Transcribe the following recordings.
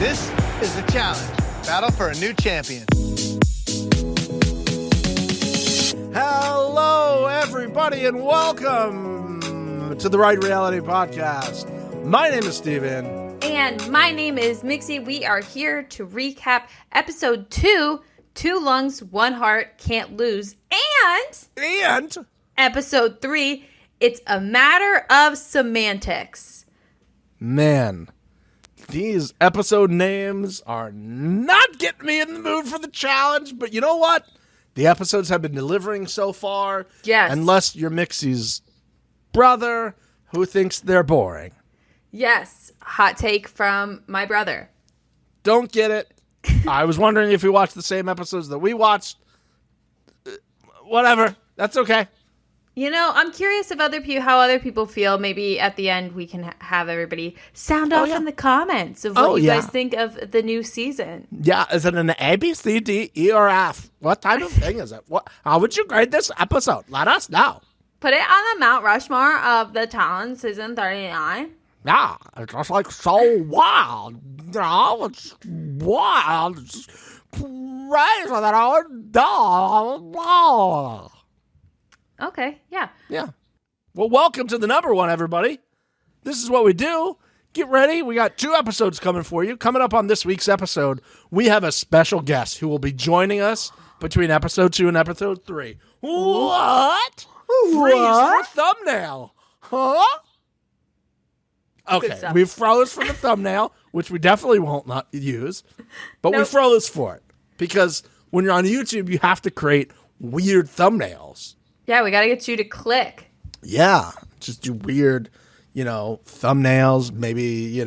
This is the challenge. Battle for a new champion. Hello, everybody, and welcome to the Right Reality Podcast. My name is Steven. And my name is Mixie. We are here to recap episode 2, 2 Lungs, 1 Heart, Can't Lose. And episode 3, It's a Matter of Semantics. Man, these episode names are not getting me in the mood for the challenge, but you know what? The episodes have been delivering so far. Yes. Unless you're Mixie's brother who thinks they're boring. Yes. Hot take from my brother. Don't get it. I was wondering if you watched the same episodes that we watched. Whatever. That's okay. You know, I'm curious if how other people feel. Maybe at the end we can have everybody sound off in the comments of what you guys think of the new season. Yeah, is it an A, B, C, D, E, or F? What type of thing is it? How would you grade this episode? Let us know. Put it on the Mount Rushmore of the Talent season 39. Yeah, it's just like so wild. You know, it's wild. It's crazy that I would die. Okay, yeah. Yeah. Well, welcome to the number one, everybody. This is what we do. Get ready. We got 2 episodes coming for you. Coming up on this week's episode, we have a special guest who will be joining us between episode 2 and episode 3. What? Freeze for thumbnail. Huh? Okay, we froze for the thumbnail, which we definitely won't not use, but we froze for it because when you're on YouTube, you have to create weird thumbnails. Yeah, we got to get you to click. Yeah, just do weird, thumbnails, maybe,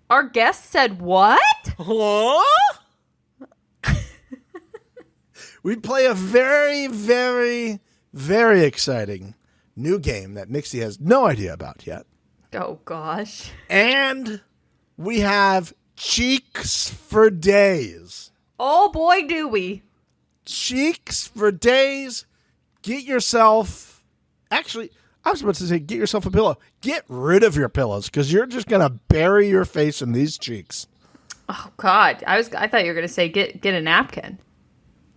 Our guest said what? Huh? We play a very, very, very exciting new game that Mixie has no idea about yet. Oh, gosh. And we have Cheeks for Days. Oh, boy, do we. Cheeks for Days. Get yourself... Actually, I was about to say get yourself a pillow. Get rid of your pillows because you're just going to bury your face in these cheeks. Oh, God. I thought you were going to say get a napkin.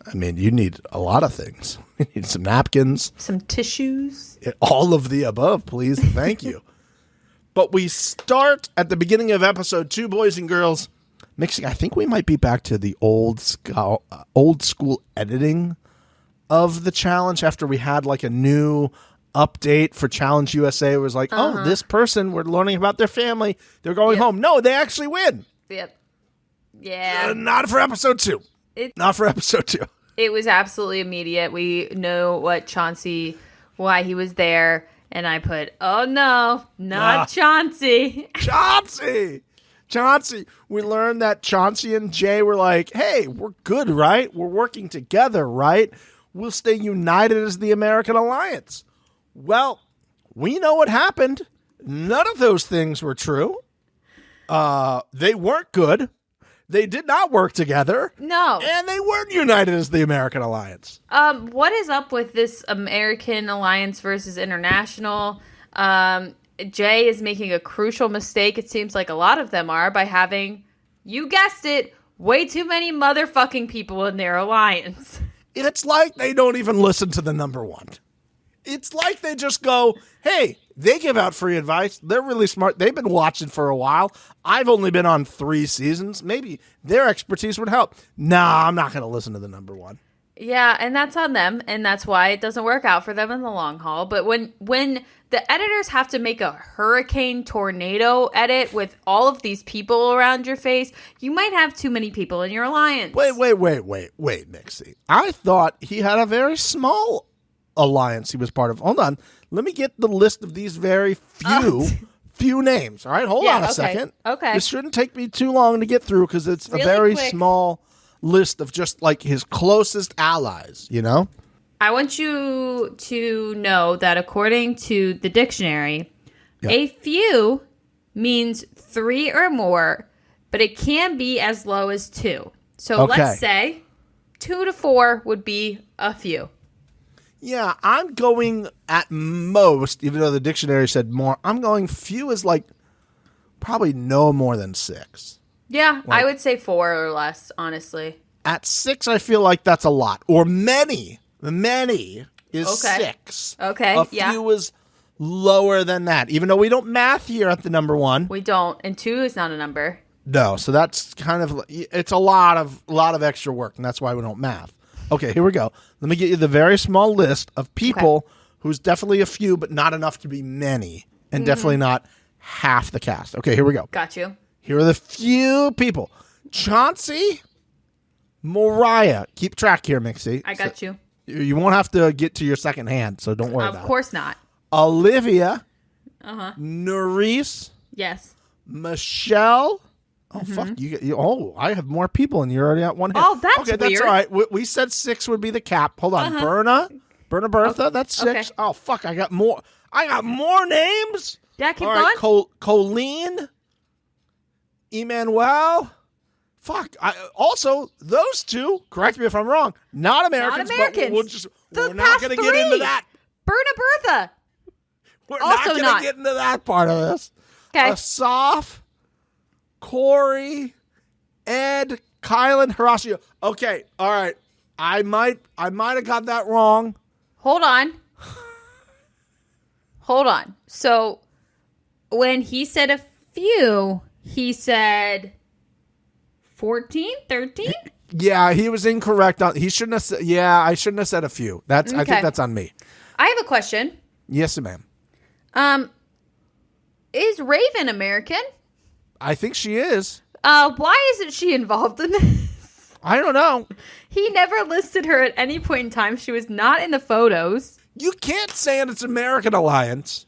I mean, you need a lot of things. You need some napkins. Some tissues. All of the above, please. Thank you. But we start at the beginning of episode 2, boys and girls. Mixing, I think we might be back to the old school editing of the challenge after we had like a new update for Challenge USA. It was like, oh, this person, we're learning about their family. They're going home. No, they actually win. Yep. Yeah. Not for episode 2. Not for episode 2. It was absolutely immediate. We know why he was there. And I put, oh no, not Chauncey. Chauncey. We learned that Chauncey and Jay were like, hey, we're good, right? We're working together, right? We'll stay united as the American Alliance. Well, we know what happened. None of those things were true. They weren't good. They did not work together. No. And they weren't united as the American Alliance. What is up with this American Alliance versus International? Jay is making a crucial mistake. It seems like a lot of them are by having, you guessed it, way too many motherfucking people in their alliance. It's like they don't even listen to the number one. It's like they just go, hey, they give out free advice. They're really smart. They've been watching for a while. I've only been on 3 seasons. Maybe their expertise would help. Nah, I'm not going to listen to the number one. Yeah, and that's on them, and that's why it doesn't work out for them in the long haul. But when the editors have to make a hurricane tornado edit with all of these people around your face, you might have too many people in your alliance. Wait, Mixie. I thought he had a very small alliance he was part of. Hold on. Let me get the list of these very few names. All right, hold on a second. Okay. This shouldn't take me too long to get through because it's really a very small list of just like his closest allies, I want you to know that according to the dictionary, a few means 3 or more, but it can be as low as 2. So let's say 2 to 4 would be a few. Yeah, I'm going at most, even though the dictionary said more, I'm going few is like probably no more than 6. Yeah, Like- I would say 4 or less, honestly. At 6, I feel like that's a lot. Or many. Many is Okay. 6. Okay, A yeah. few is lower than that. Even though we don't math here at the number 1. We don't. And 2 is not a number. No, so that's kind of, it's a lot of extra work, and that's why we don't math. Okay, here we go. Let me get you the very small list of people who's definitely a few, but not enough to be many, and definitely not half the cast. Okay, here we go. Got you. Here are the few people. Chauncey, Mariah. Keep track here, Mixie. I got you. You won't have to get to your second hand, so don't worry about it. Of course not. Olivia. Uh-huh. Nerisse. Yes. Michelle. Oh, fuck. I have more and you're already at one hand. Oh, that's okay, that's weird. all right. We said 6 would be the cap. Hold on. Berna Bertha, that's 6. Okay. Oh, fuck. I got more names. Yeah, keep All going. right, Colleen. Emmanuel. Fuck. Also, those 2, correct me if I'm wrong, not Americans. Not Americans. But we're not past going to get into 3. that. Berna Bertha. We're Also not going not. to get into that part of this. Okay. Asaf, Corey, Ed, Kylan, Horacio. Okay, all right. I might have got that wrong. Hold on. So when he said a few, he said 14, 13? Yeah, he was incorrect on. He shouldn't have said. Yeah, I shouldn't have said a few. I think that's on me. I have a question. Yes, ma'am. Is Raven American? I think she is. Why isn't she involved in this? I don't know. He never listed her at any point in time. She was not in the photos. You can't say it's American Alliance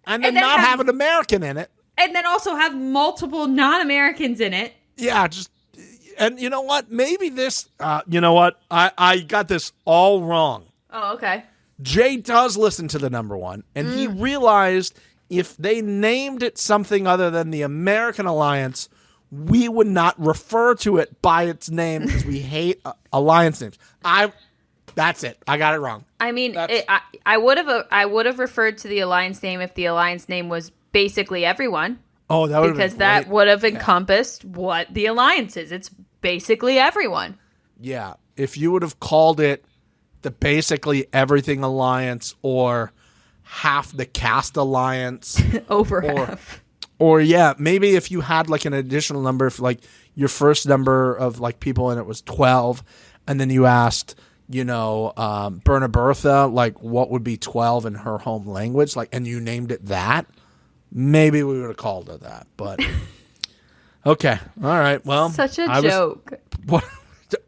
and then then not have- have an American in it. And then also have multiple non-Americans in it. Yeah, and you know what? Maybe this, you know what? I got this all wrong. Oh, okay. Jay does listen to the number 1, and he realized if they named it something other than the American Alliance, we would not refer to it by its name because we hate alliance names. That's it. I got it wrong. I mean, I would have referred to the alliance name if the alliance name was basically everyone. Oh, that would because that would have encompassed what the alliance is. It's basically everyone. Yeah, if you would have called it the Basically Everything Alliance or Half the Cast Alliance, Half. Or yeah, maybe if you had like an additional number, if like your first number of like people in it was 12, and then you asked, Berna Bertha, like what would be 12 in her home language, like, and you named it that, maybe we would have called it that. But okay, all right, well, Such a joke.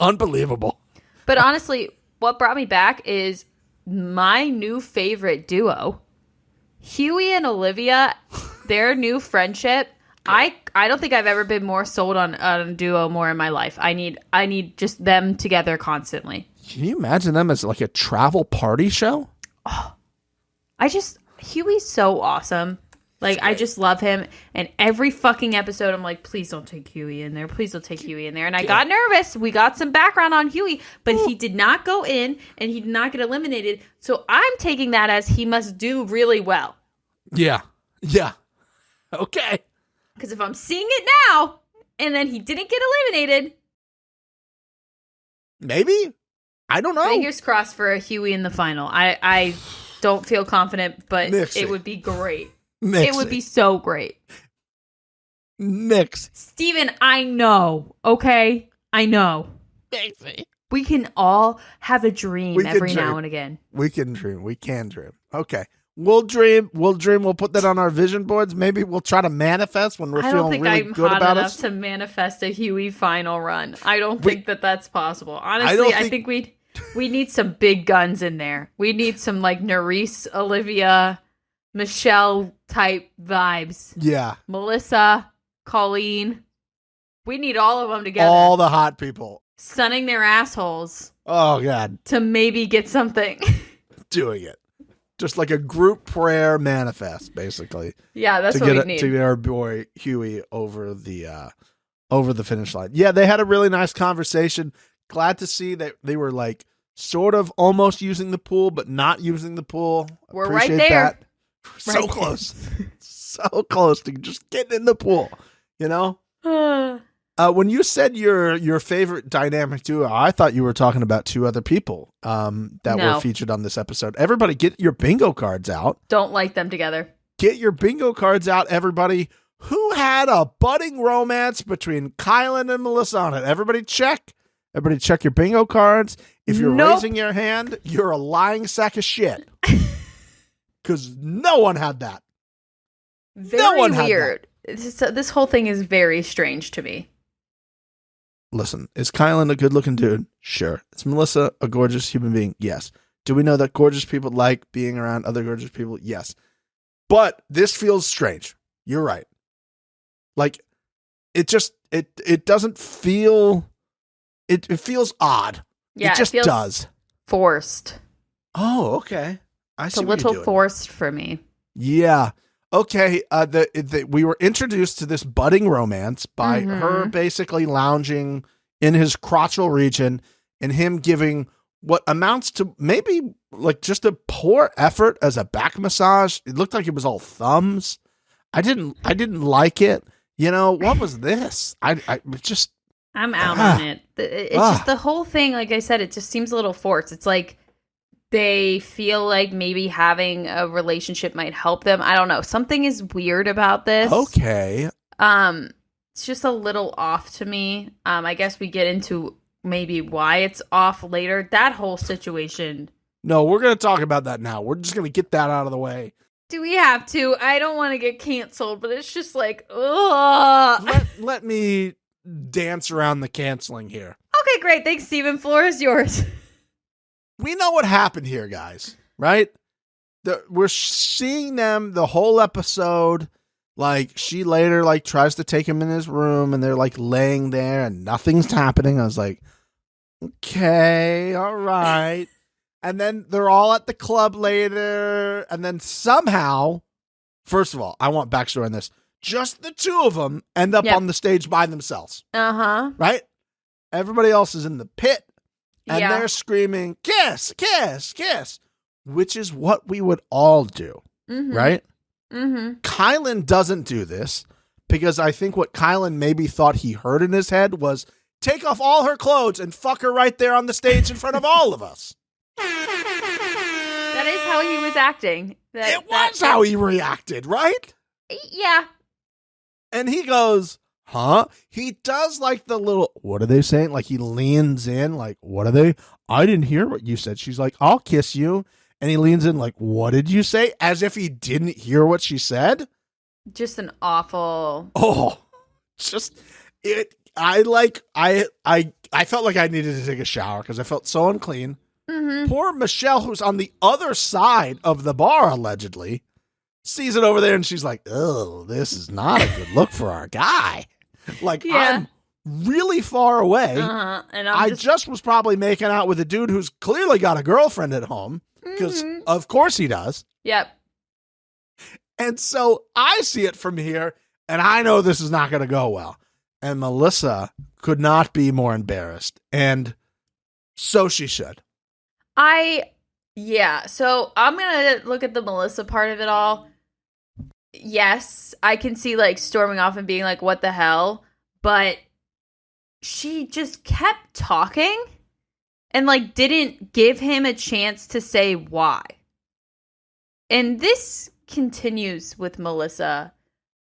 Unbelievable. But honestly, what brought me back is my new favorite duo, Huey and Olivia. Their new friendship. I don't think I've ever been more sold on a duo more in my life. I need just them together constantly. Can you imagine them as like a travel party show? Huey's so awesome. Like, I just love him. And every fucking episode, I'm like, please don't take Huey in there. Please don't take Huey in there. And I got nervous. We got some background on Huey, but he did not go in and he did not get eliminated. So I'm taking that as he must do really well. Yeah. Yeah. Okay. Because if I'm seeing it now and then he didn't get eliminated. Maybe. I don't know. Fingers crossed for a Huey in the final. I don't feel confident, but it would be great. It would be so great. Steven, I know. Okay? I know. We can all have a dream every now and again. We can dream. We can dream. Okay. We'll dream. We'll put that on our vision boards. Maybe we'll try to manifest when we're feeling really good about it. I don't think I'm hot enough to manifest a Huey final run. I don't think that's possible. Honestly, I think we need some big guns in there. We need some like Nerisse, Olivia, Michelle type vibes. Yeah. Melissa, Colleen. We need all of them together. All the hot people. Sunning their assholes. Oh, God. To maybe get something. Doing it. Just like a group prayer manifest, basically. Yeah, that's what we need. To get our boy Huey over the finish line. Yeah, they had a really nice conversation. Glad to see that they were like sort of almost using the pool, but not using the pool. We're Appreciate right there. That. So close. So close to just getting in the pool, you know? When you said your favorite dynamic duo, I thought you were talking about two other people that were featured on this episode. Everybody get your bingo cards out. Don't like them together. Get your bingo cards out, everybody. Who had a budding romance between Kylan and Melissa on it? Everybody check. Everybody check your bingo cards. If you're raising your hand, you're a lying sack of shit. Because no one had that. Very weird. This whole thing is very strange to me. Listen, is Kylan a good-looking dude? Sure. Is Melissa a gorgeous human being? Yes. Do we know that gorgeous people like being around other gorgeous people? Yes. But this feels strange. You're right. Like, it just, it doesn't feel, it feels odd. Yeah, it just does. Forced. Oh, okay. It's a little forced for me. Yeah. Okay. We were introduced to this budding romance by her basically lounging in his crotchal region and him giving what amounts to maybe like just a poor effort as a back massage. It looked like it was all thumbs. I didn't like it. You know, what was this? I'm out on it. It's just the whole thing. Like I said, it just seems a little forced. It's like they feel like maybe having a relationship might help them. I don't know. Something is weird about this. Okay. It's just a little off to me. I guess we get into maybe why it's off later. That whole situation. No, we're going to talk about that now. We're just going to get that out of the way. Do we have to? I don't want to get canceled, but it's just like, ugh. Let me dance around the canceling here. Okay, great. Thanks, Steven. Floor is yours. We know what happened here, guys, right? We're seeing them the whole episode. Like, she later, like, tries to take him in his room, and they're, like, laying there, and nothing's happening. I was like, okay, all right. And then they're all at the club later, and then somehow, first of all, I want backstory on this. Just the two of them end up on the stage by themselves. Uh-huh. Right? Everybody else is in the pit, and they're screaming, kiss, kiss, kiss, which is what we would all do, right? Mm-hmm. Kylan doesn't do this because I think what Kylan maybe thought he heard in his head was take off all her clothes and fuck her right there on the stage in front of all of us. That is how he was acting. It was how he reacted, right? Yeah. And he goes, huh? He does like the little, what are they saying? Like he leans in, like, what are they? I didn't hear what you said. She's like, I'll kiss you. And he leans in like, what did you say? As if he didn't hear what she said. Just an awful. Oh, just it. I felt like I needed to take a shower because I felt so unclean. Mm-hmm. Poor Michelle, who's on the other side of the bar, allegedly, sees it over there and she's like, oh, this is not a good look for our guy. Like, I'm really far away. And I just was probably making out with a dude who's clearly got a girlfriend at home because, of course, he does. Yep. And so I see it from here and I know this is not going to go well. And Melissa could not be more embarrassed. And so she should. So I'm going to look at the Melissa part of it all. Yes, I can see like storming off and being like, what the hell? But she just kept talking and like didn't give him a chance to say why. And this continues with Melissa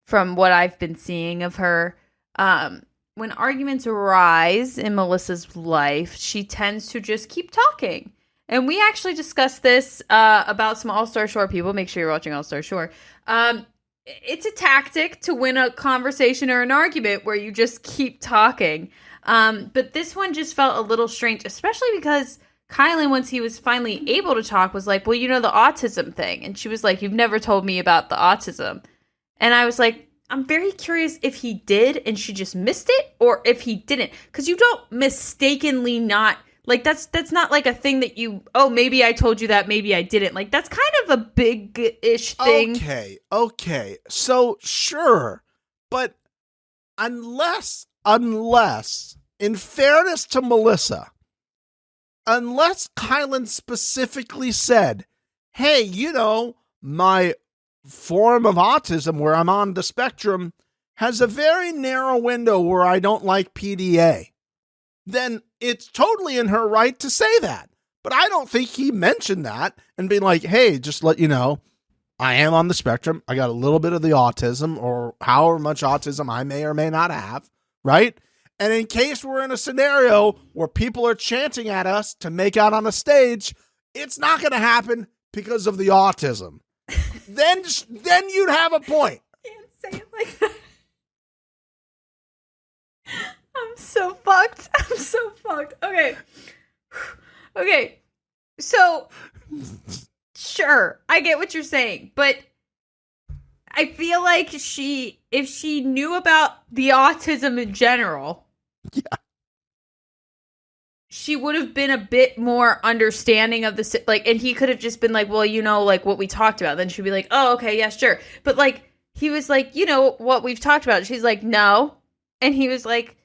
from what I've been seeing of her. When arguments arise in Melissa's life, she tends to just keep talking. And we actually discussed this about some All-Star Shore people. Make sure you're watching All-Star Shore. It's a tactic to win a conversation or an argument where you just keep talking. But this one just felt a little strange, especially because Kylan, once he was finally able to talk, was like, well, you know, the autism thing. And she was like, you've never told me about the autism. And I was like, I'm very curious if he did and she just missed it or if he didn't. Because you don't mistakenly not... Like, that's not like a thing that you, oh, maybe I told you that, maybe I didn't. Like, that's kind of a big-ish thing. Okay. So, sure. But unless, in fairness to Melissa, unless Kylan specifically said, hey, you know, my form of autism where I'm on the spectrum has a very narrow window where I don't like PDA, then it's totally in her right to say that. But I don't think he mentioned that and be like, hey, just let you know, I am on the spectrum. I got a little bit of the autism or however much autism I may or may not have, right? And in case we're in a scenario where people are chanting at us to make out on a stage, it's not going to happen because of the autism. then you'd have a point. I can't say it like that. I'm so fucked. Okay. So, sure, I get what you're saying, but I feel like if she knew about the autism in general, yeah, she would have been a bit more understanding of the, like, and he could have just been like, well, you know, like what we talked about. Then she'd be like, oh, okay, yeah, sure. But like, he was like, you know, what we've talked about. She's like, no. And he was like,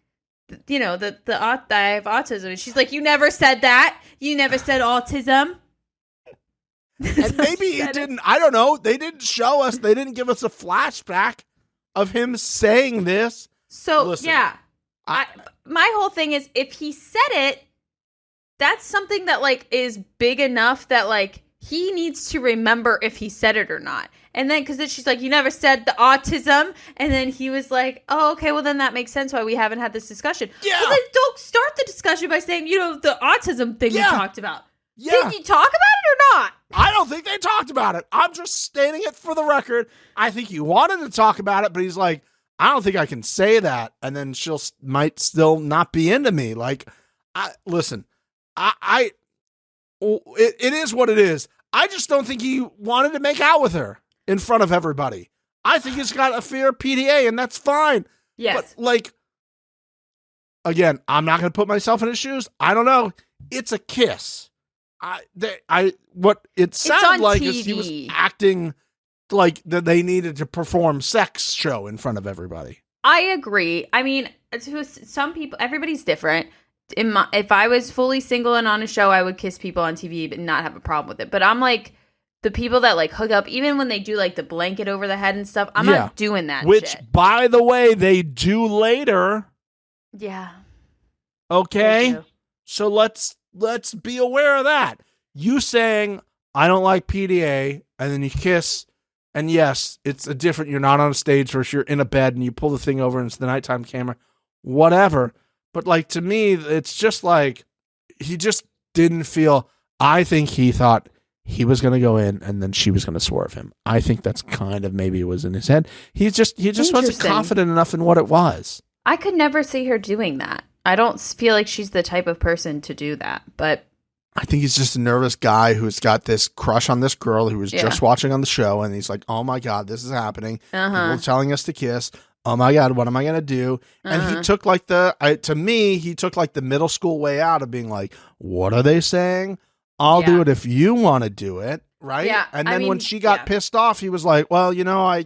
you know, I have autism. And she's like, you never said that. You never said autism. And maybe he didn't. I don't know. They didn't show us. They didn't give us a flashback of him saying this. So, listen, yeah. My whole thing is, if he said it, that's something that, like, is big enough that, like, he needs to remember if he said it or not. And then, because then she's like, you never said the autism. And then he was like, oh, okay, well, then that makes sense why we haven't had this discussion. Yeah. Well, then don't start the discussion by saying, you know, the autism thing we talked about. Yeah. Did you talk about it or not? I don't think they talked about it. I'm just stating it for the record. I think he wanted to talk about it, but he's like, I don't think I can say that. And then might still not be into me. Like, listen, it is what it is. I just don't think he wanted to make out with her in front of everybody. I think he's got a fear of PDA, and that's fine. Yes. But, like, again, I'm not going to put myself in his shoes. I don't know. It's a kiss. What it sounded like is he was acting like that they needed to perform sex show in front of everybody. I agree. I mean, to some people, everybody's different. If I was fully single and on a show, I would kiss people on TV but not have a problem with it. But I'm like, the people that like hook up, even when they do like the blanket over the head and stuff, I'm not doing that Which, shit. by the way, they do later. Yeah. Okay? So let's be aware of that. You saying, I don't like PDA, and then you kiss, and yes, it's a different, you're not on a stage versus you're in a bed and you pull the thing over and it's the nighttime camera, whatever. But like, to me, it's just like, he just didn't feel, I think he thought he was going to go in and then she was going to swerve him. I think that's kind of maybe it was in his head. He just wasn't confident enough in what it was. I could never see her doing that. I don't feel like she's the type of person to do that, but I think he's just a nervous guy who's got this crush on this girl who was just watching on the show, and he's like, oh my God, this is happening. People are telling us to kiss. Oh my God, what am I going to do? And he took like to me, he took like the middle school way out of being like, what are they saying? I'll do it if you want to do it. Right. Yeah, and then when she got pissed off, he was like, well, you know, I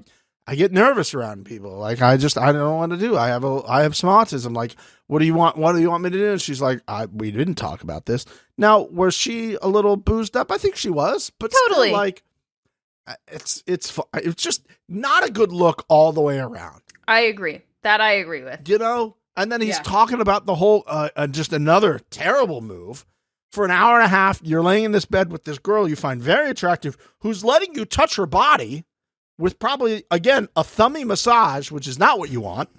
get nervous around people. Like, I don't know what to do. I have some autism. Like, what do you want? What do you want me to do? And she's like, we didn't talk about this. Now, was she a little boozed up? I think she was, but totally. Still, like, it's just not a good look all the way around. I agree. That I agree with. You know? And then he's talking about the whole, just another terrible move. For an hour and a half, you're laying in this bed with this girl you find very attractive, who's letting you touch her body with probably, again, a thummy massage, which is not what you want.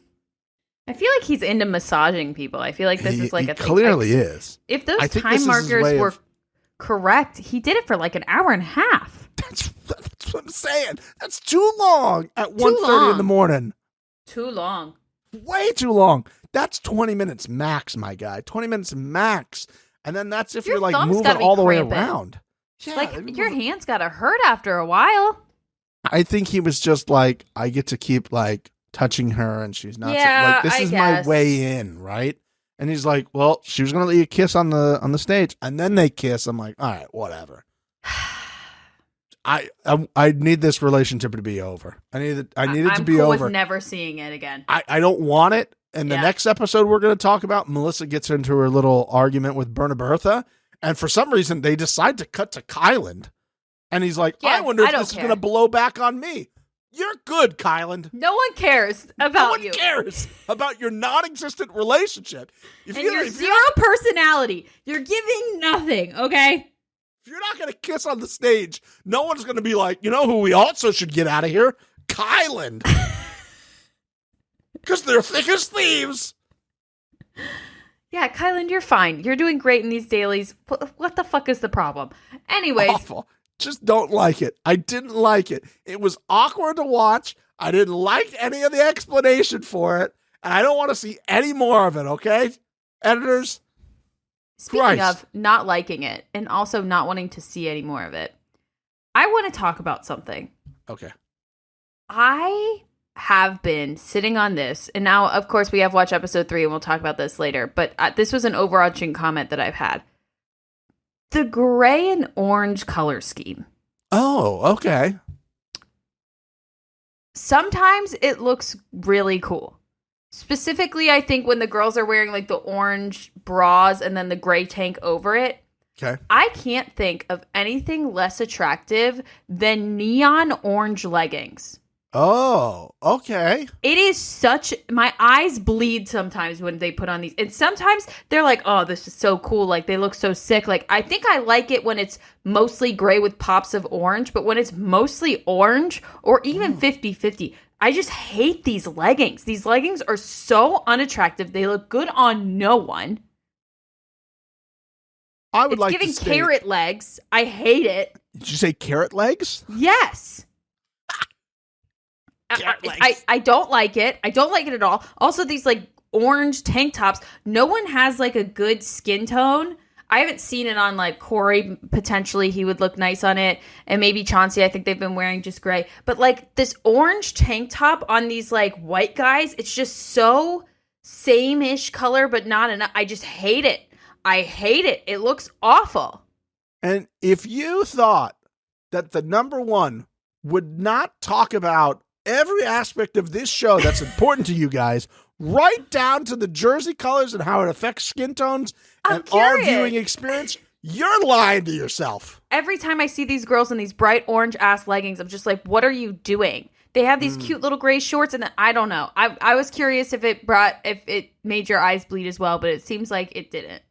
I feel like he's into massaging people. I feel like this is like a thing. Clearly is. If those time markers were correct, he did it for like an hour and a half. That's what I'm saying. That's too long at 1:30 in the morning. Too long. Way too long. That's 20 minutes max, my guy. 20 minutes max. And then that's if you're like moving all the way around. Yeah, like your hands got to hurt after a while. I think he was just like, I get to keep like touching her and she's not. Yeah, like, this is my way in, right? And he's like, well, she was going to let you kiss on the stage. And then they kiss. I'm like, all right, whatever. I need this relationship to be over. I need it to be over. I'm with never seeing it again. I don't want it. And the next episode we're going to talk about, Melissa gets into her little argument with Bertha. And for some reason, they decide to cut to Kyland. And he's like, I wonder if this is going to blow back on me. You're good, Kylan. No one cares about No one you. cares about your non-existent relationship. And your zero personality. You're giving nothing, okay? If you're not going to kiss on the stage, no one's going to be like, you know who we also should get out of here? Kylan. Because they're thick as thieves. Yeah, Kylan, you're fine. You're doing great in these dailies. What the fuck is the problem? Anyways. Awful. Just don't like it. I didn't like it. It was awkward to watch. I didn't like any of the explanation for it. And I don't want to see any more of it, okay? Editors? Speaking of not liking it and also not wanting to see any more of it, I want to talk about something. Okay. I have been sitting on this, and now, of course, we have watched episode 3, and we'll talk about this later, but this was an overarching comment that I've had. The gray and orange color scheme. Oh, okay. Sometimes it looks really cool. Specifically, I think when the girls are wearing like the orange bras and then the gray tank over it. Okay. I can't think of anything less attractive than neon orange leggings. Oh, okay. It is such, my eyes bleed sometimes when they put on these. And sometimes they're like, oh, this is so cool. Like, they look so sick. Like, I think I like it when it's mostly gray with pops of orange. But when it's mostly orange or even 50-50, I just hate these leggings. These leggings are so unattractive. They look good on no one. I would it's like giving to state, carrot legs. I hate it. Did you say carrot legs? Yes. I don't like it. I don't like it at all. Also, these like orange tank tops. No one has like a good skin tone. I haven't seen it on like Corey. Potentially, he would look nice on it, and maybe Chauncey. I think they've been wearing just gray. But like this orange tank top on these like white guys, it's just so same-ish color, but not enough. I just hate it. I hate it. It looks awful. And if you thought that the number one would not talk about every aspect of this show that's important to you guys, right down to the jersey colors and how it affects skin tones and our viewing experience, you're lying to yourself. Every time I see these girls in these bright orange ass leggings, I'm just like, what are you doing? They have these cute little gray shorts, and then, I don't know. I was curious if it made your eyes bleed as well, but it seems like it didn't.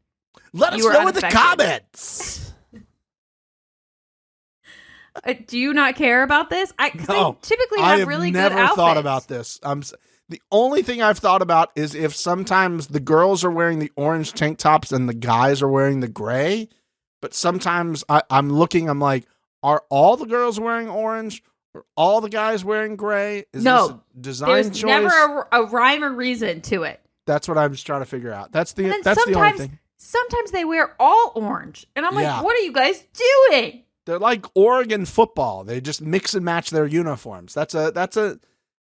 Let us know in the comments. Do you not care about this? Because they typically have really good outfits. I have never thought about this. The only thing I've thought about is if sometimes the girls are wearing the orange tank tops and the guys are wearing the gray. But sometimes I'm like, are all the girls wearing orange? Are all the guys wearing gray? Is this a design choice? There's never a rhyme or reason to it. That's what I'm just trying to figure out. That's the only thing. Sometimes they wear all orange. And I'm like, what are you guys doing? They're like Oregon football. They just mix and match their uniforms.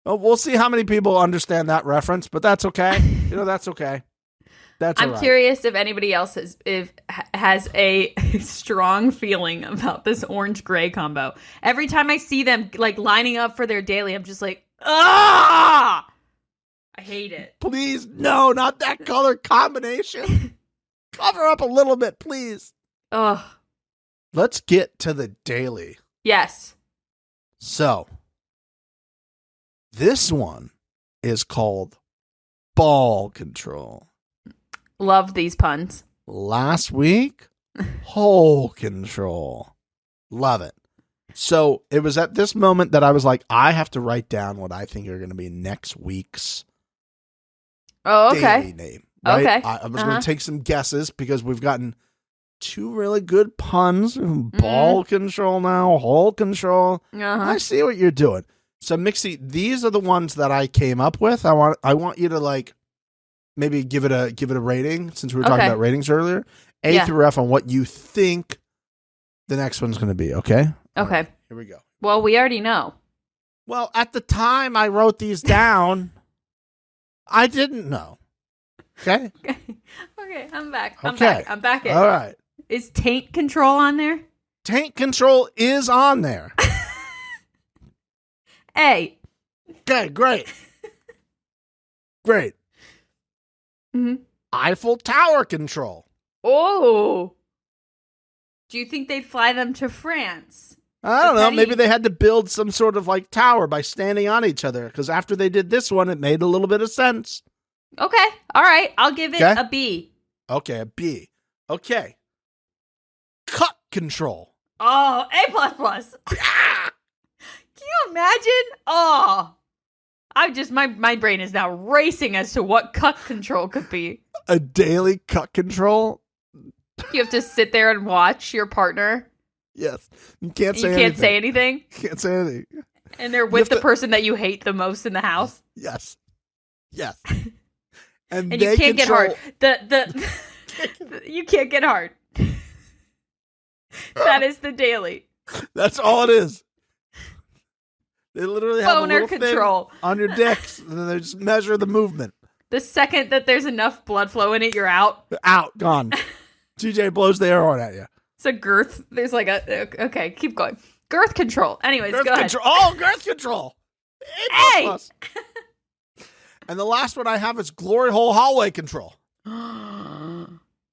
We'll see how many people understand that reference, but that's okay. That's okay. I'm curious if anybody else has a strong feeling about this orange gray combo. Every time I see them like lining up for their daily, I'm just like, ah! I hate it. Please, no, not that color combination. Cover up a little bit, please. Ugh. Let's get to the daily. Yes. So, this one is called ball control. Love these puns. Last week, hole control. Love it. So, it was at this moment that I was like, I have to write down what I think are going to be next week's daily name. Right? Okay. I was going to take some guesses because we've gotten 2 really good puns. Ball control now, hole control. I see what you're doing. So, Mixie, these are the ones that I came up with. I want you to like maybe give it a rating since we were talking about ratings earlier. A through F on what you think the next one's going to be. Okay. Okay. Right, here we go. Well, we already know. Well, at the time I wrote these down, I didn't know. Okay. Okay. I'm back. I'm back in. All right. Is taint control on there? Taint control is on there. A. Okay, great. Great. Mm-hmm. Eiffel Tower control. Oh. Do you think they'd fly them to France? I don't know. Maybe they had to build some sort of like tower by standing on each other. Because after they did this one, it made a little bit of sense. Okay. All right. I'll give it a B. Okay, a B. Okay. Cut control. Oh, A++. Can you imagine? Oh, my brain is now racing as to what cut control could be. A daily cut control? You have to sit there and watch your partner. Yes. You can't say anything. You can't say anything. And they're with the person that you hate the most in the house. Yes. Yes. And you can't get hard. You can't get hard. That is the daily. That's all it is. They literally have boner a little control thing on your dicks, and then they just measure the movement. The second that there's enough blood flow in it, you're out. Out, gone. TJ blows the air horn at you. It's a girth. There's like okay, keep going. Girth control. Anyways, go ahead. Oh, girth control. Hey! And the last one I have is glory hole hallway control.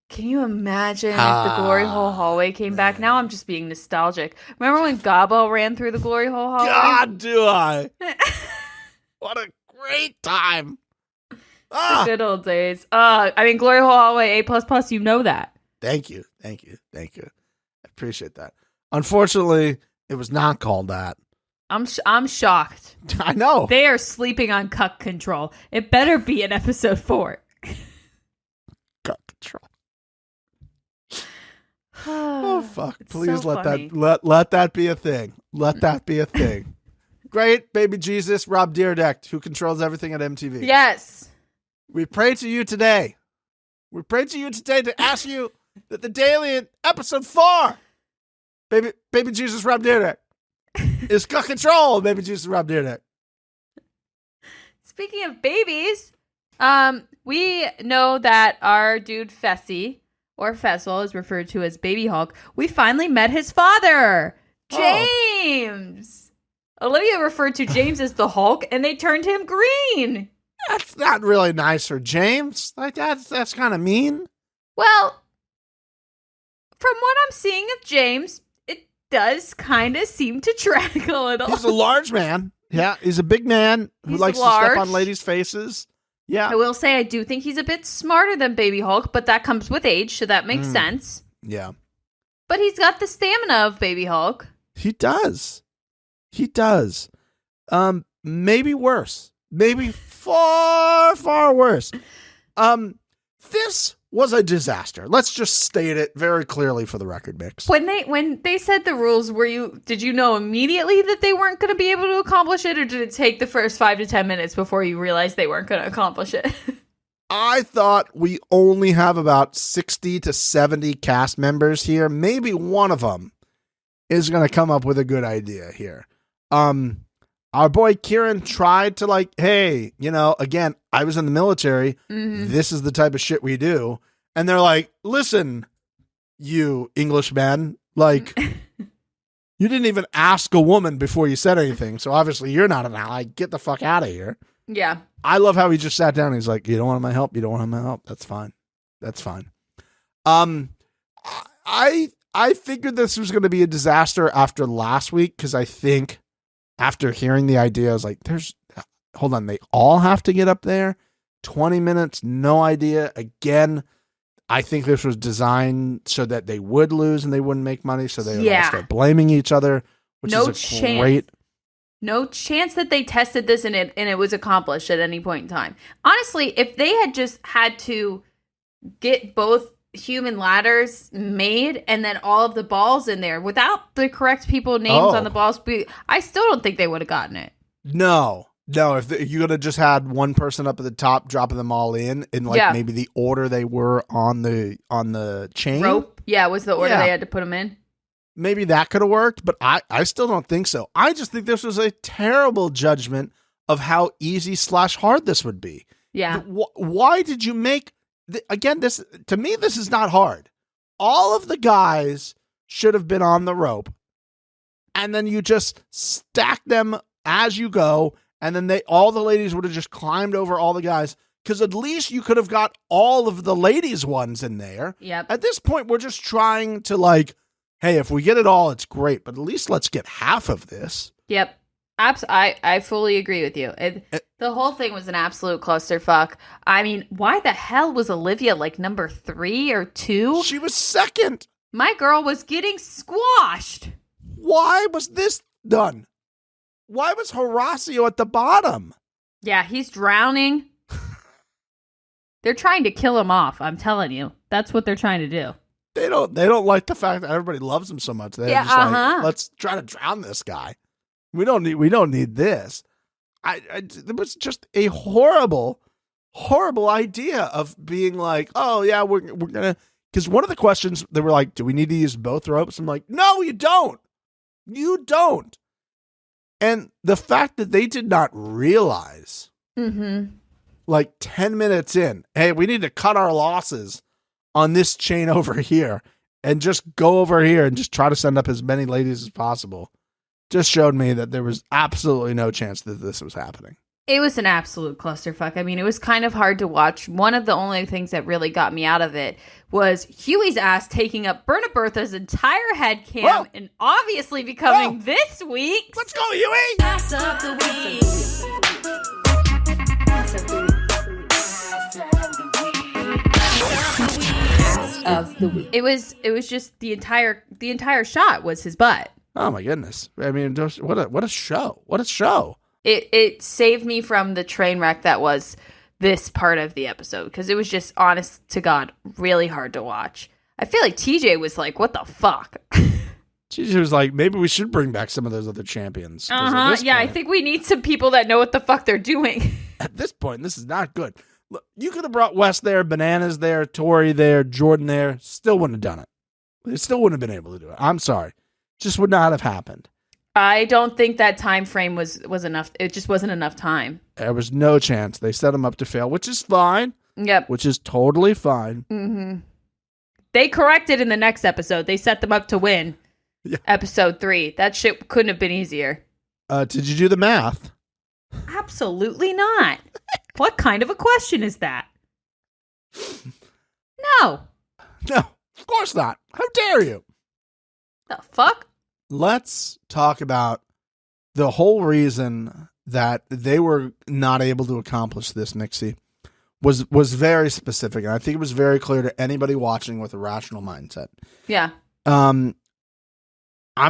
Can you imagine if the glory hole hallway came back? Now I'm just being nostalgic. Remember when Gabo ran through the glory hole hallway? God, do I. What a great time. The good old days. I mean, glory hole hallway, A++, you know that. Thank you. I appreciate that. Unfortunately, it was not called that. I'm shocked. I know. They are sleeping on cut control. It better be in episode 4. Cut control. Oh fuck! Please so let funny. let that be a thing. Let that be a thing. Great baby Jesus, Rob Dyrdek, who controls everything at MTV. Yes. We pray to you today. We pray to you today to ask you that the daily in episode 4, baby Jesus, Rob Dyrdek, is cut control. Baby Jesus, Rob Dyrdek. Speaking of babies, we know that our dude Fessy, or Fessel is referred to as Baby Hulk, we finally met his father, James. Olivia referred to James as the Hulk, and they turned him green. That's not really nice for James. Like that's kind of mean. Well, from what I'm seeing of James, it does kind of seem to track a little. He's a large man. Yeah, he's a big man who likes to step on ladies' faces. Yeah. I will say I do think he's a bit smarter than Baby Hulk, but that comes with age, so that makes sense. Yeah. But he's got the stamina of Baby Hulk. He does. Maybe worse. Maybe far, far worse. This was a disaster. Let's just state it very clearly for the record, Mix. When they said the rules, did you know immediately that they weren't going to be able to accomplish it, or did it take the first 5 to 10 minutes before you realized they weren't going to accomplish it? I thought we only have about 60 to 70 cast members here. Maybe one of them is going to come up with a good idea here. Our boy Kieran tried to hey, again, I was in the military. Mm-hmm. This is the type of shit we do. And they're like, listen, you Englishman, you didn't even ask a woman before you said anything. So obviously you're not an ally. Get the fuck out of here. Yeah. I love how he just sat down and he's like, you don't want my help? You don't want my help? That's fine. I figured this was going to be a disaster after last week, because I think after hearing the idea, I was like, hold on, they all have to get up there? 20 minutes, no idea. Again, I think this was designed so that they would lose and they wouldn't make money, so they would all start blaming each other, which is great. No chance that they tested this and it was accomplished at any point in time. Honestly, if they had just had to get both human ladders made and then all of the balls in there without the correct people names on the balls, I still don't think they would have gotten it. No, if you could have just had one person up at the top dropping them all in maybe the order they were on the chain rope. Yeah, was the order they had to put them in. Maybe that could have worked, but I still don't think so. I just think this was a terrible judgment of how easy / hard this would be. Yeah. Why did you make again, this to me, this is not hard. All of the guys should have been on the rope, and then you just stack them as you go, and then all the ladies would have just climbed over all the guys, because at least you could have got all of the ladies' ones in there. Yep. At this point, we're just trying to hey, if we get it all, it's great, but at least let's get half of this. Yep. I fully agree with you. The whole thing was an absolute clusterfuck. I mean, why the hell was Olivia like number 3 or 2? She was second. My girl was getting squashed. Why was this done? Why was Horacio at the bottom? Yeah, he's drowning. They're trying to kill him off. I'm telling you. That's what they're trying to do. They don't like the fact that everybody loves him so much. They're just like, let's try to drown this guy. We don't need this. It was just a horrible idea of being like, oh yeah, we're gonna, because one of the questions they were like, do we need to use both ropes? I'm like, no, you don't. You don't. And the fact that they did not realize, like 10 minutes in, hey, we need to cut our losses on this chain over here and just go over here and just try to send up as many ladies as possible, just showed me that there was absolutely no chance that this was happening. It was an absolute clusterfuck. I mean, it was kind of hard to watch. One of the only things that really got me out of it was Huey's ass taking up Berna Bertha's entire head cam and obviously becoming this week. Let's go, Huey! Ass of the week. Of the week. It was just the entire shot was his butt. Oh my goodness! I mean, just, what a show! What a show! It saved me from the train wreck that was this part of the episode, because it was just, honest to God, really hard to watch. I feel like TJ was like, "What the fuck?" TJ was like, "Maybe we should bring back some of those other champions." Yeah, point, I think we need some people that know what the fuck they're doing. At this point, this is not good. Look, you could have brought Wes there, Bananas there, Tori there, Jordan there. Still wouldn't have done it. They still wouldn't have been able to do it. I'm sorry. Just would not have happened. I don't think that time frame was enough. It just wasn't enough time. There was no chance. They set him up to fail, which is fine. Yep. Which is totally fine. Mm-hmm. They corrected in the next episode. They set them up to win. Yeah. Episode 3. That shit couldn't have been easier. Did you do the math? Absolutely not. What kind of a question is that? No. No, of course not. How dare you? The fuck? Let's talk about the whole reason that they were not able to accomplish this, Mixie, was very specific. And I think it was very clear to anybody watching with a rational mindset. Yeah. I'm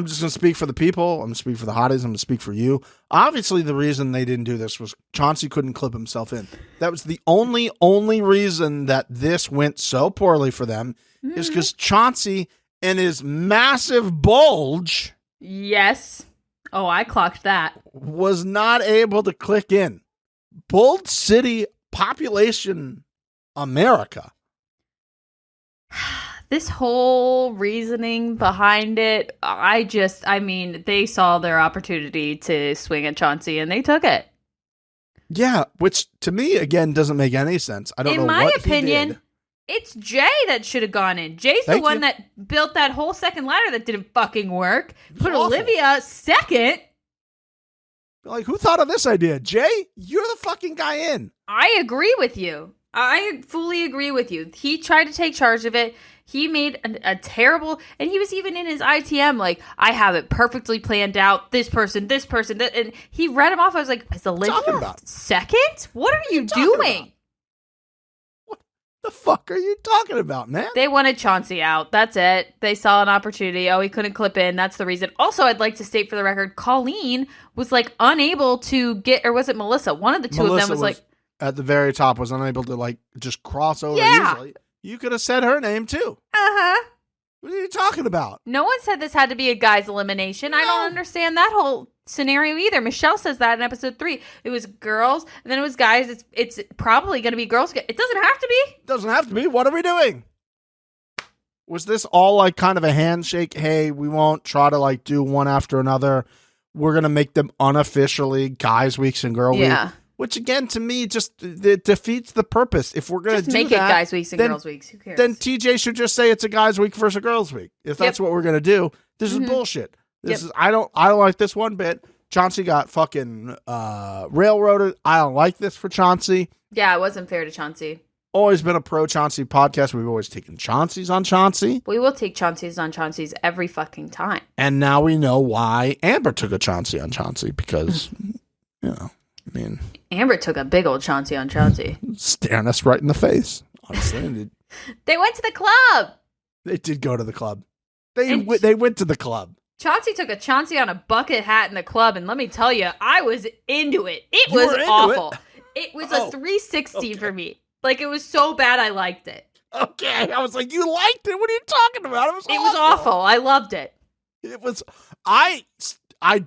just going to speak for the people. I'm going to speak for the hotties. I'm going to speak for you. Obviously, the reason they didn't do this was Chauncey couldn't clip himself in. That was the only reason that this went so poorly for them is because Chauncey and his massive bulge. Yes. Oh, I clocked that. Was not able to click in. Bulge City population America. This whole reasoning behind it, I mean, they saw their opportunity to swing at Chauncey and they took it. Yeah, which to me, again, doesn't make any sense. I don't know what he did. In my opinion, it's Jay that should have gone in. Jay's the one that built that whole second ladder that didn't fucking work. Put Olivia second. Like, who thought of this idea? Jay, you're the fucking guy in. I agree with you. I fully agree with you. He tried to take charge of it. He made a terrible, and he was even in his ITM like, I have it perfectly planned out. This person, and he read him off. I was like, is Olivia second? What are you doing? What the fuck are you talking about, man? They wanted Chauncey out. That's it. They saw an opportunity. Oh, he couldn't clip in. That's the reason. Also, I'd like to state for the record, Colleen was like unable to get, or was it Melissa? One of the two of them was like, at the very top, was unable to like just cross over easily. You could have said her name too. Uh-huh. What are you talking about? No one said this had to be a guy's elimination. No. I don't understand that whole scenario either. Michelle says that in episode 3. It was girls, and then it was guys. It's probably going to be girls. It doesn't have to be. It doesn't have to be. What are we doing? Was this all like kind of a handshake? Hey, we won't try to like do one after another. We're going to make them unofficially guys weeks and girl weeks. Which again, to me, just it defeats the purpose. If we're going to do make it guys weeks and girls weeks, who cares? Then TJ should just say it's a guys week versus a girls week. If that's what we're going to do, this is bullshit. This is I don't like this one bit. Chauncey got fucking railroaded. I don't like this for Chauncey. Yeah, it wasn't fair to Chauncey. always been a pro Chauncey podcast. We've always taken Chauncey's on Chauncey. We will take Chauncey's on Chauncey's every fucking time. And now we know why Amber took a Chauncey on Chauncey because, Amber took a big old Chauncey on Chauncey. Staring us right in the face. Honestly. They went to the club. They did go to the club. They went to the club. Chauncey took a Chauncey on a bucket hat in the club, and let me tell you, I was into it. It was awful. It was a 360 for me. Like, it was so bad I liked it. Okay. I was like, you liked it? What are you talking about? It was awful. I loved it. It was... I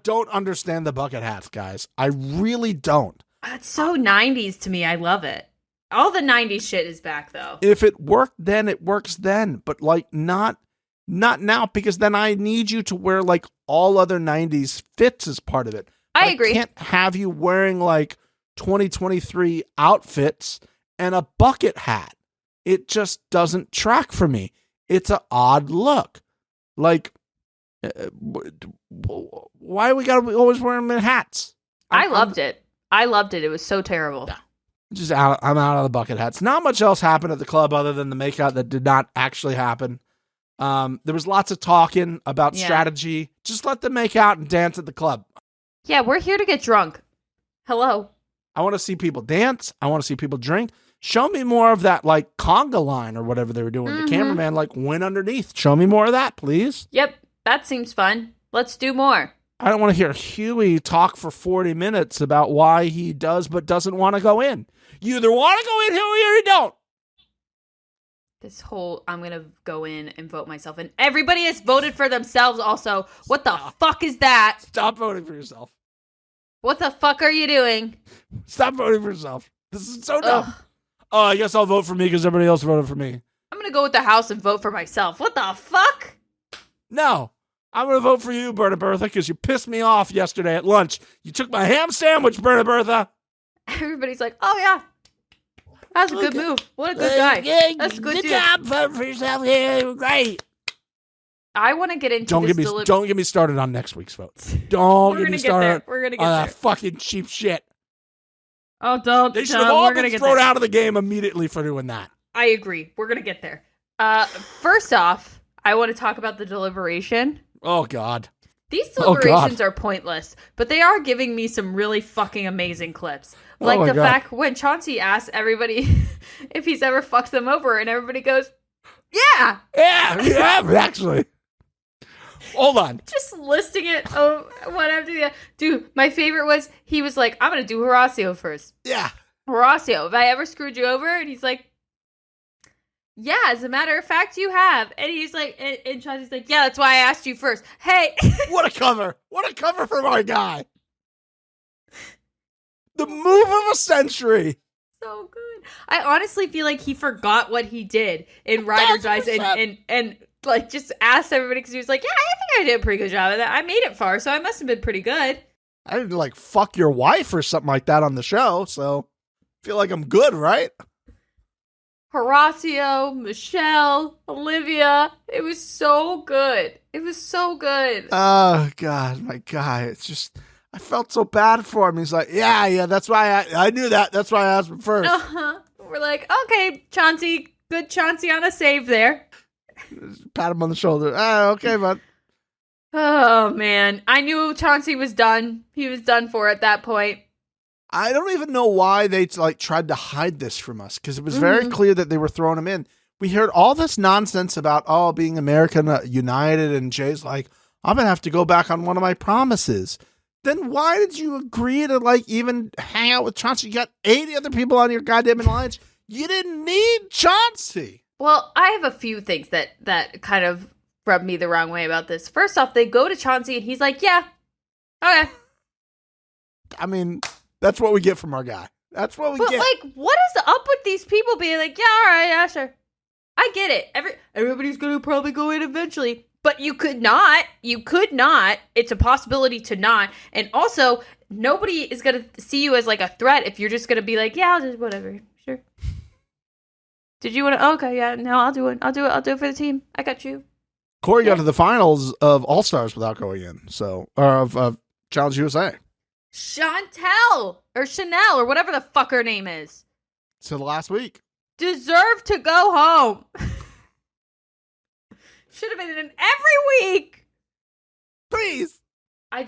don't understand the bucket hats, guys. I really don't. It's so 90s to me. I love it. All the 90s shit is back, though. If it worked then, it works then. But, like, not now, because then I need you to wear, like, all other 90s fits as part of it. I agree. I can't have you wearing, like, 2023 outfits and a bucket hat. It just doesn't track for me. It's an odd look. Like, why we gotta always wear them in hats? I loved it. I loved it. It was so terrible. Yeah. I'm out of the bucket hats. Not much else happened at the club other than the makeout that did not actually happen. There was lots of talking about strategy. Just let them make out and dance at the club. Yeah, we're here to get drunk. Hello. I want to see people dance. I want to see people drink. Show me more of that, like, conga line or whatever they were doing. The cameraman, like, went underneath. Show me more of that, please. Yep, that seems fun. Let's do more. I don't want to hear Huey talk for 40 minutes about why he does but doesn't want to go in. You either want to go in, Huey, or you don't. This whole, I'm going to go in and vote myself in. Everybody has voted for themselves also. What the fuck is that? Stop voting for yourself. What the fuck are you doing? Stop voting for yourself. This is so dumb. Oh, I guess I'll vote for me because everybody else voted for me. I'm going to go with the house and vote for myself. What the fuck? No. I'm going to vote for you, Berta Bertha, because you pissed me off yesterday at lunch. You took my ham sandwich, Berta Bertha. Everybody's like, oh, yeah. That's a good move. What a good guy. That's a good dude. Good job. Vote for yourself. Yeah, great. I want to get into don't get me started on next week's vote. Don't get me started We're going to get on there. that fucking cheap shit. Oh, don't. They should have all been thrown out of the game immediately for doing that. I agree. We're going to get there. First off, I want to talk about the deliberation. Oh, God. These deliberations are pointless, but they are giving me some really fucking amazing clips. Like the fact when Chauncey asks everybody if he's ever fucked them over, and everybody goes, yeah. Yeah, we have, actually. Hold on. Just listing it one after the other. Dude, my favorite was, he was like, I'm going to do Horacio first. Yeah. Horacio, have I ever screwed you over? And he's like, yeah, as a matter of fact, you have. And he's like, and Chauncey's like, yeah, that's why I asked you first. Hey. What a cover. What a cover from our guy. The move of a century. So good. I honestly feel like he forgot what he did in Ride or Dies and like just asked everybody because he was like, yeah, I think I did a pretty good job of that. I made it far, so I must have been pretty good. I didn't like fuck your wife or something like that on the show, so I feel like I'm good, right? Horacio, Michelle, Olivia. It was so good. It was so good. Oh, God, my guy. It's just, I felt so bad for him. He's like, yeah, that's why I knew that. That's why I asked him first. We're like, okay, Chauncey, good Chauncey on a save there. Pat him on the shoulder. Okay, bud. Oh, man. I knew Chauncey was done. He was done for at that point. I don't even know why they tried to hide this from us, because it was very clear that they were throwing him in. We heard all this nonsense about, being American United, and Jay's like, I'm going to have to go back on one of my promises. Then why did you agree to, even hang out with Chauncey? You got 80 other people on your goddamn alliance. You didn't need Chauncey. Well, I have a few things that kind of rubbed me the wrong way about this. First off, they go to Chauncey, and he's like, yeah, okay. I mean, that's what we get from our guy. That's what we get. But, what is up with these people being like, yeah, all right, yeah, sure. I get it. Everybody's going to probably go in eventually. But you could not. You could not. It's a possibility to not. And also, nobody is going to see you as, a threat if you're just going to be like, yeah, I'll just, whatever. Sure. Did you want to? Okay, yeah, no, I'll do it. I'll do it for the team. I got you. Corey got to the finals of All-Stars without going in. Of Challenge USA. Chantel or Chanel or whatever the fuck her name is. So last week. deserve to go home. Should have been in every week. Please. I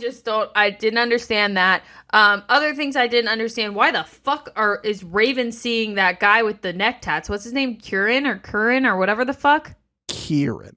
didn't understand that. Other things I didn't understand. Why the fuck is Raven seeing that guy with the neck tats? What's his name? Curran or whatever the fuck? Kieran.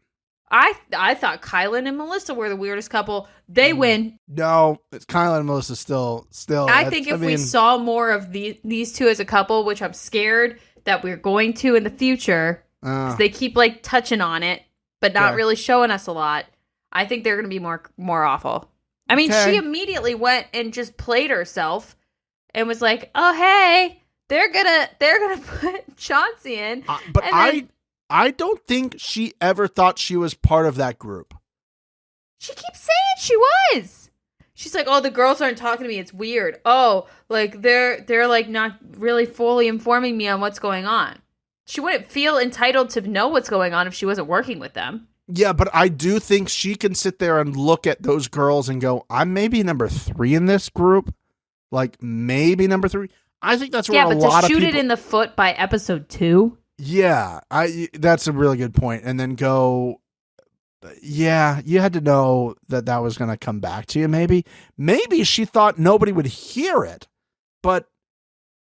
I thought Kylan and Melissa were the weirdest couple. They win. No, it's Kylan and Melissa still. I think if we saw more of these two as a couple, which I'm scared that we're going to in the future, because they keep like touching on it, but not really showing us a lot. I think they're going to be more awful. I mean, she immediately went and just played herself and was like, "Oh, hey, they're gonna put Chauncey in." But I don't think she ever thought she was part of that group. She keeps saying she was. She's like, "Oh, the girls aren't talking to me. It's weird. Oh, like they're like not really fully informing me on what's going on." She wouldn't feel entitled to know what's going on if she wasn't working with them. Yeah, but I do think she can sit there and look at those girls and go, I'm maybe number 3 in this group. Like, maybe number 3. I think that's where a lot of people... Yeah, but to shoot it in the foot by episode 2? Yeah, that's a really good point. And then go, yeah, you had to know that was going to come back to you, maybe. Maybe she thought nobody would hear it. But,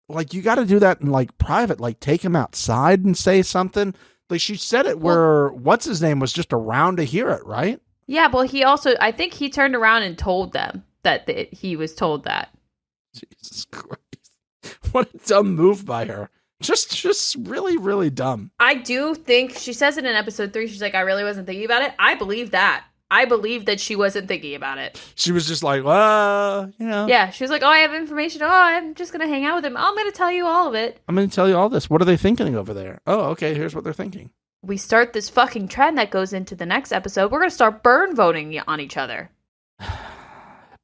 like, you got to do that in, like, private. Like, take him outside and say something. Like, she said it where, what's-his-name was just around to hear it, right? Yeah, well, I think he turned around and told them that he was told that. Jesus Christ. What a dumb move by her. Just really, really dumb. I do think, she says it in episode 3, she's like, I really wasn't thinking about it. I believe that. I believe that she wasn't thinking about it. She was just like, well, you know. Yeah, she was like, oh, I have information. Oh, I'm just going to hang out with him. I'm going to tell you all of it. I'm going to tell you all this. What are they thinking over there? Oh, okay, here's what they're thinking. We start this fucking trend that goes into the next episode. We're going to start burn voting on each other.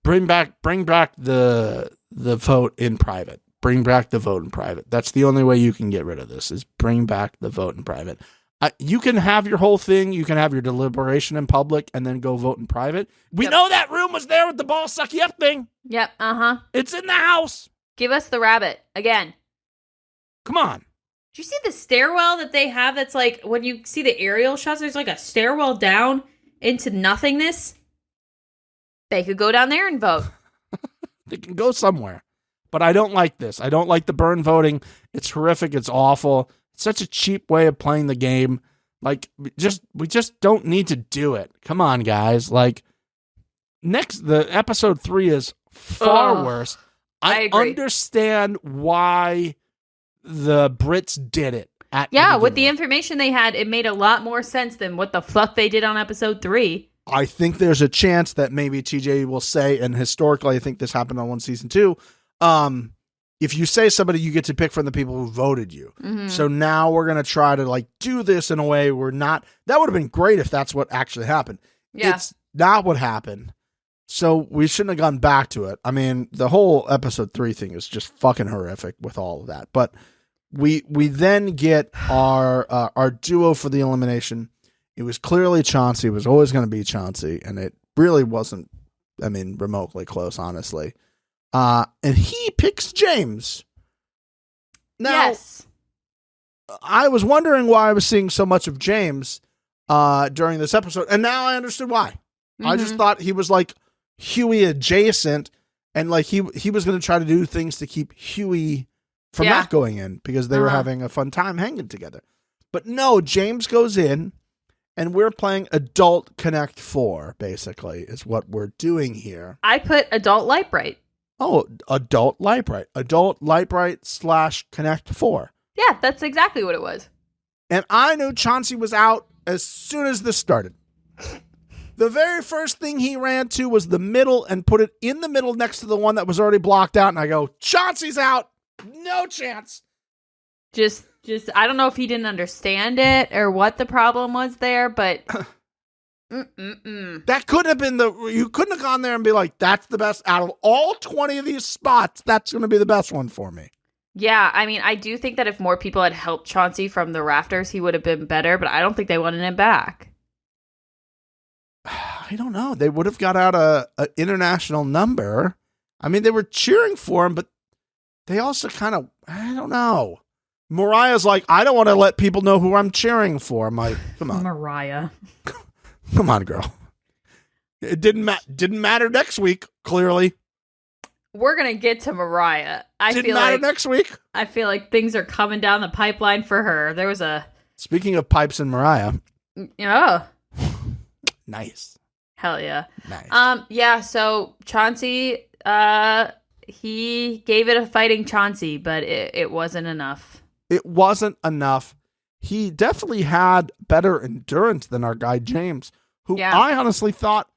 Bring back the vote in private. Bring back the vote in private. That's the only way you can get rid of this, is bring back the vote in private. You can have your whole thing. You can have your deliberation in public and then go vote in private. We know that room was there with the ball sucky up thing. Yep. Uh-huh. It's in the house. Give us the rabbit again. Come on. Do you see the stairwell that they have that's like, when you see the aerial shots, there's like a stairwell down into nothingness? They could go down there and vote. They can go somewhere. But I don't like this. I don't like the burn voting. It's horrific. It's awful. It's such a cheap way of playing the game. Like, we just don't need to do it. Come on, guys. Like, the episode 3 is far worse. I understand why the Brits did it. With the information they had, it made a lot more sense than what the fuck they did on episode 3. I think there's a chance that maybe TJ will say, and historically I think this happened on season 2, if you say somebody, you get to pick from the people who voted you. Mm-hmm. So now we're going to try to like do this in a way we're not. That would have been great if that's what actually happened. Yeah. It's not what happened. So we shouldn't have gone back to it. I mean, the whole episode 3 thing is just fucking horrific with all of that. But we then get our duo for the elimination. It was clearly Chauncey. It was always going to be Chauncey. And it really wasn't, remotely close, honestly. And he picks James. Now, yes. I was wondering why I was seeing so much of James during this episode, and now I understood why. Mm-hmm. I just thought he was like Huey adjacent, and like he was going to try to do things to keep Huey from not going in because they were having a fun time hanging together. But no, James goes in, and we're playing Adult Connect 4, basically, is what we're doing here. I put Adult Light Bright. Oh, Adult Light Bright. Adult Light Bright / Connect 4. Yeah, that's exactly what it was. And I knew Chauncey was out as soon as this started. The very first thing he ran to was the middle and put it in the middle next to the one that was already blocked out. And I go, Chauncey's out. No chance. Just, I don't know if he didn't understand it or what the problem was there, but... That could have been you couldn't have gone there and be like, that's the best out of all 20 of these spots. That's going to be the best one for me. Yeah. I mean, I do think that if more people had helped Chauncey from the rafters, he would have been better, but I don't think they wanted him back. I don't know. They would have got out a international number. I mean, they were cheering for him, but they also kind of, I don't know. Mariah's like, I don't want to let people know who I'm cheering for. I'm like, come on. Mariah. Come on, girl. It didn't matter next week, clearly. We're going to get to Mariah. Didn't matter next week. I feel like things are coming down the pipeline for her. There was a... Speaking of pipes and Mariah. Oh. Nice. Hell yeah. Nice. Yeah, so Chauncey, he gave it a fighting Chauncey, but it wasn't enough. It wasn't enough. He definitely had better endurance than our guy James, who I honestly thought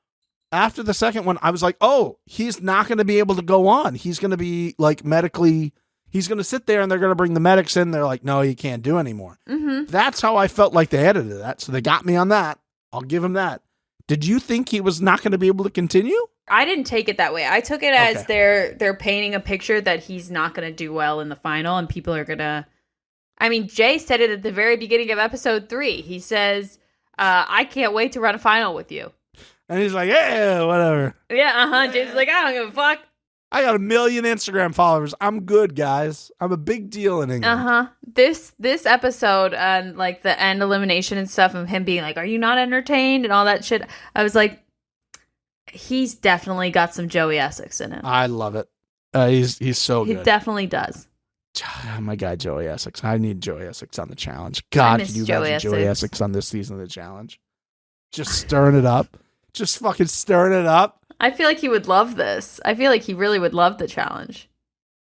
after the second one, I was like, oh, he's not going to be able to go on. He's going to be like medically, he's going to sit there and they're going to bring the medics in. They're like, no, you can't do anymore. Mm-hmm. That's how I felt like they edited that. So they got me on that. I'll give him that. Did you think he was not going to be able to continue? I didn't take it that way. I took it as they're painting a picture that he's not going to do well in the final and people are going to... I mean, Jay said it at the very beginning of episode 3. He says, I can't wait to run a final with you. And he's like, yeah, whatever. Yeah, Jay's like, I don't give a fuck. I got 1 million Instagram followers. I'm good, guys. I'm a big deal in England. This episode and like the end elimination and stuff of him being like, are you not entertained and all that shit. I was like, he's definitely got some Joey Essex in him. I love it. He's so good. He definitely does. My guy Joey Essex. I need Joey Essex on the challenge. God, can you imagine Joey Essex on this season of the challenge? Just stirring it up. Just fucking stirring it up. I feel like he would love this. I feel like he really would love the challenge.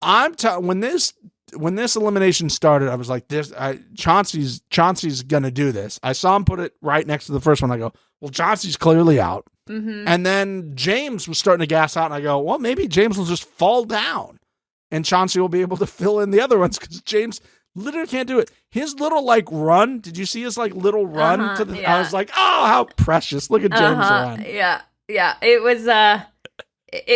When this elimination started, I was like, Chauncey's gonna do this. I saw him put it right next to the first one. I go, well, Chauncey's clearly out. Mm-hmm. And then James was starting to gas out, and I go, well, maybe James will just fall down, and Chauncey will be able to fill in the other ones because James literally can't do it. His little like run. Did you see his like little run to the? Yeah. I was like, oh, how precious! Look at James run. Yeah. It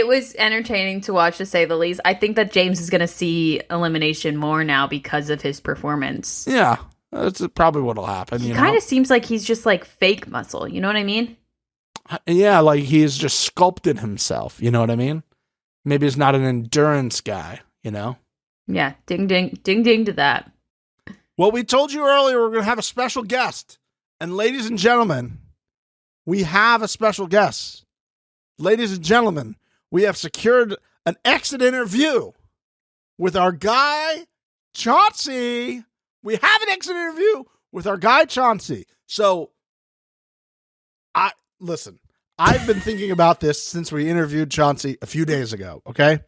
was entertaining to watch, to say the least. I think that James is going to see elimination more now because of his performance. Yeah, that's probably what'll happen. He kind of seems like he's just like fake muscle. You know what I mean? Yeah, like he's just sculpted himself. You know what I mean? Maybe he's not an endurance guy. You know? Yeah. Ding, ding, ding, ding to that. Well, we told you earlier we're going to have a special guest. And ladies and gentlemen, we have a special guest. Ladies and gentlemen, we have secured an exit interview with our guy, Chauncey. We have an exit interview with our guy, Chauncey. So, listen, I've been thinking about this since we interviewed Chauncey a few days ago, okay?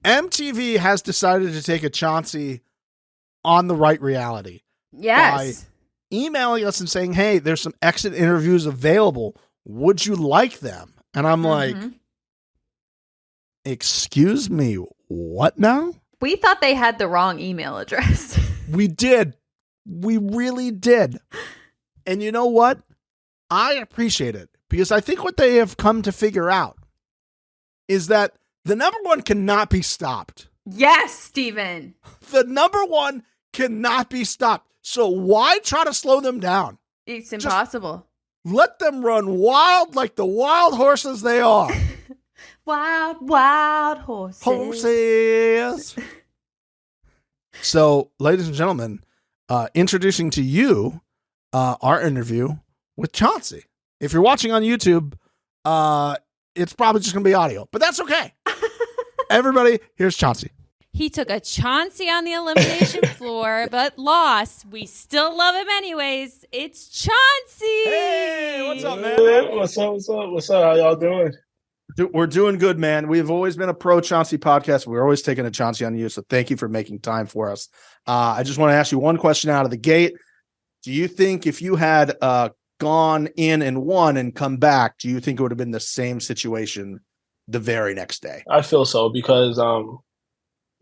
MTV has decided to take a Chauncey on the right reality. Yes. By emailing us and saying, hey, there's some exit interviews available. Would you like them? And I'm like, excuse me, what now? We thought they had the wrong email address. We did. We really did. And you know what? I appreciate it because I think what they have come to figure out is that the number one cannot be stopped. Yes, Steven. The number one cannot be stopped. So why try to slow them down? It's impossible. Just let them run wild like the wild horses they are. Wild horses. Horses. So, ladies and gentlemen, introducing to you our interview with Chauncey. If you're watching on YouTube, it's probably just going to be audio, but that's okay. Everybody, here's Chauncey. He took a Chauncey on the elimination floor, but lost. We still love him anyways. It's Chauncey. Hey, what's up, man? What's up? How y'all doing? We're doing good, man. We've always been a pro Chauncey podcast. We're always taking a Chauncey on you, so thank you for making time for us. I just want to ask you one question out of the gate. Do you think if you had gone in and won and come back, do you think it would have been the same situation the very next day? I feel so because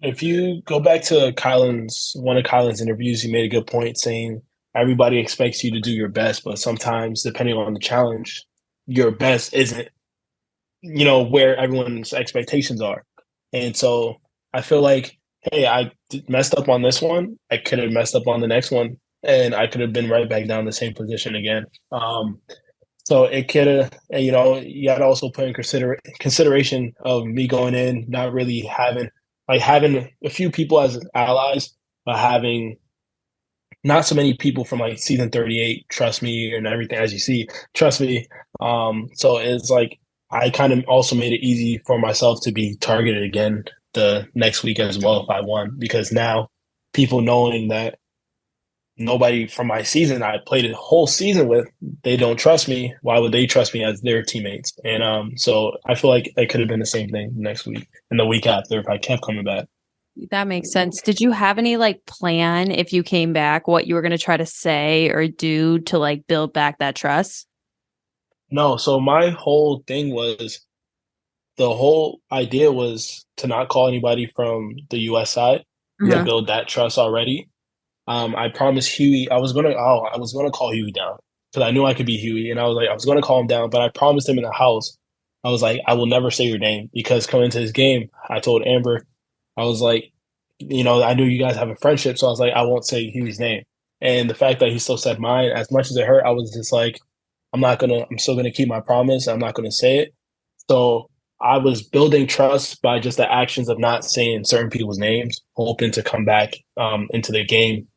if you go back to one of Kylan's interviews, he made a good point saying everybody expects you to do your best, but sometimes depending on the challenge, your best isn't, where everyone's expectations are. And so I feel like, hey, I messed up on this one. I could have messed up on the next one, and I could have been right back down the same position again. So it could have, you got to also put in consideration of me going in, not really having a few people as allies, but having not so many people from like season 38 trust me and everything as you see trust me. So it's like I kind of also made it easy for myself to be targeted again the next week as well if I won, because now people knowing that nobody from my season I played a whole season with, they don't trust me. Why would they trust me as their teammates? And so I feel like it could have been the same thing next week and the week after if I kept coming back. That makes sense. Did you have any like plan if you came back, what you were going to try to say or do to like build back that trust? No, so my whole thing was the whole idea was to not call anybody from the US side to build that trust already. I promised Huey I was gonna call Huey down because I knew I could be Huey, and I was gonna call him down, but I promised him in the house. I was like, I will never say your name, because coming into this game, I told Amber, I was like, I knew you guys have a friendship, so I was like, I won't say Huey's name. And the fact that he still said mine, as much as it hurt, I was just like, I'm still gonna keep my promise. I'm not gonna say it. So I was building trust by just the actions of not saying certain people's names, hoping to come back into the game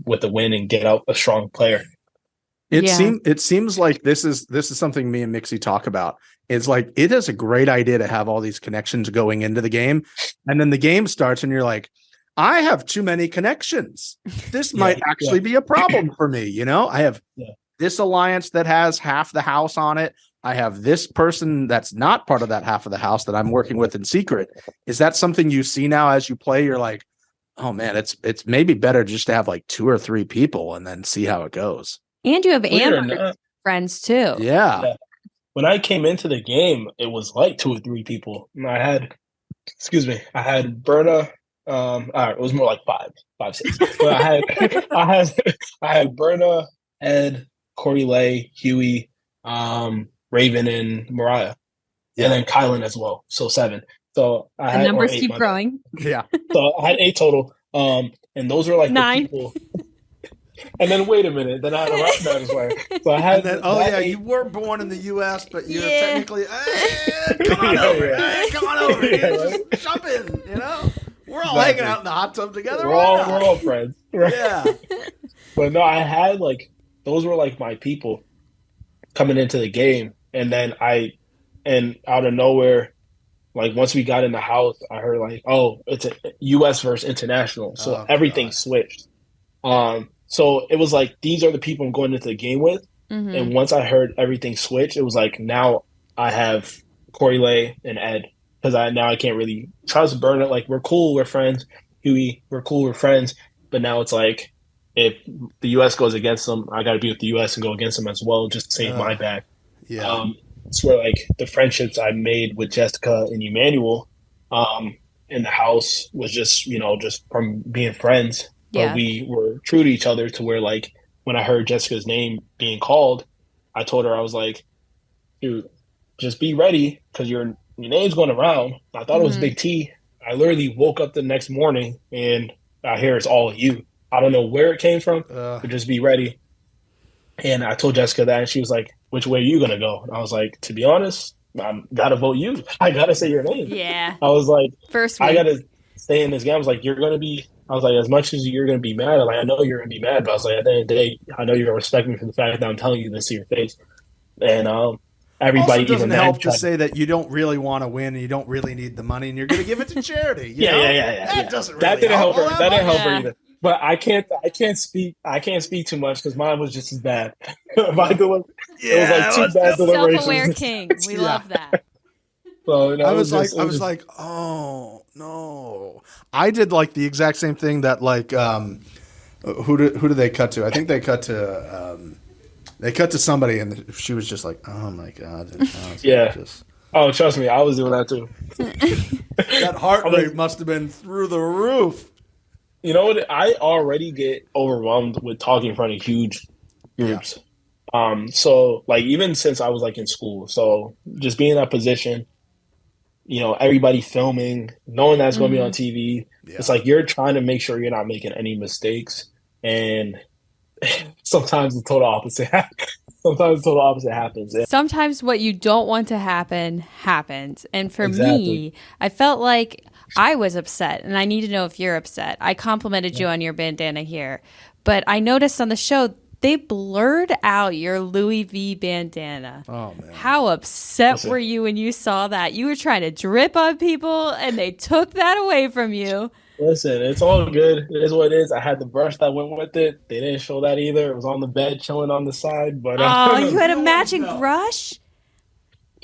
with a win and get out a strong player. It seems like this is something me and Mixie talk about. It's like it is a great idea to have all these connections going into the game, and then the game starts and you're like, I have too many connections. This might actually be a problem for me. I have this alliance that has half the house on it. I have this person that's not part of that half of the house that I'm working with in secret. Is that something you see now as you play? You're like, oh man, it's maybe better just to have like 2 or 3 people and then see how it goes. And you have Amber friends too. Yeah. When I came into the game, it was like 2 or 3 people. And I had Berna. All right, it was more like 5, 6. But I had Berna, Ed, Corey Lay, Huey, Raven, and Mariah, and then Kylan as well. So 7. So I had numbers keep growing. Yeah. So I had 8 total. And those were like 9. The people. And then wait a minute. Then I had a rough man as well. So I had. You were born in the U.S., but you're technically. Come on over. Come on over. Just jump in. We're all hanging out in the hot tub together. We're all friends. Right? Yeah. But no, I had those were like my people coming into the game, and then and out of nowhere, like once we got in the house, I heard like, oh, it's a U.S. versus international, so everything switched. So it was like these are the people I'm going into the game with, and once I heard everything switch, it was like now I have Corey Lay and Ed, because I can't really trust Bernard. Like we're cool, we're friends. Huey, we're cool, we're friends. But now it's like if the U.S. goes against them, I got to be with the U.S. and go against them as well, just to save my back. Yeah. It's where like the friendships I made with Jessica and Emmanuel in the house was just just from being friends. But we were true to each other to where like when I heard Jessica's name being called, I told her, I was like, dude, just be ready because your name's going around. I thought it was Big T. I literally woke up the next morning and I hear it's all you. I don't know where it came from, but just be ready. And I told Jessica that, and she was like, which way are you going to go? And I was like, to be honest, I got to vote you. I got to say your name. Yeah. I was like, first week. I got to stay in this game. I was like, I was like, as much as you're going to be mad, I know you're going to be mad, but I was like, at the end of the day, I know you're going to respect me for the fact that I'm telling you this to your face. And everybody also doesn't even help to say that you don't really want to win and you don't really need the money and you're going to give it to charity. Yeah. That doesn't really that didn't help her. That didn't help her Yeah. either. But I can't speak too much because mine was just as bad. It was like 2 bad deliberations. Self-aware king. We love that. So I was like, oh no. I did like the exact same thing that like who did they cut to? I think they cut to somebody and she was just like, oh my god. Yeah. Oh, trust me, I was doing that too. That heart rate must have been through the roof. You know what? I already get overwhelmed with talking in front of huge groups. Yeah. So like even since I was like in school, so just being in that position, everybody filming, knowing that's going to be on TV. Yeah. It's like you're trying to make sure you're not making any mistakes, and sometimes the total opposite happens. Sometimes what you don't want to happen happens. And for me, I felt like I was upset, and I need to know if you're upset. I complimented you on your bandana here, but I noticed on the show they blurred out your Louis V bandana. Oh man. How upset were you when you saw that? You were trying to drip on people and they took that away from you. Listen, it's all good. It is what it is. I had the brush that went with it. They didn't show that either. It was on the bed chilling on the side. But Oh, you had a matching brush?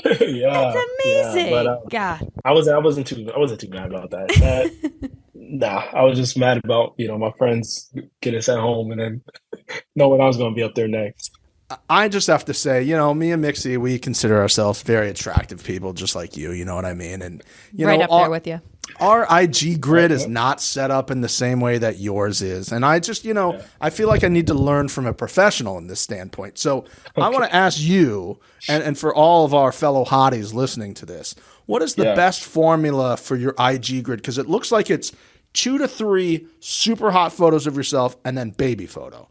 yeah, That's amazing. Yeah, but God. I wasn't too mad about that. Nah, I was just mad about, my friends getting sent home and then knowing I was going to be up there next. I just have to say, me and Mixie, we consider ourselves very attractive people, just like you. You know what I mean? And right up there with you. Our IG grid is not set up in the same way that yours is. And I just, I feel like I need to learn from a professional in this standpoint. So I want to ask you, and for all of our fellow hotties listening to this, what is the best formula for your IG grid? Because it looks like it's 2 to 3 super hot photos of yourself and then baby photo.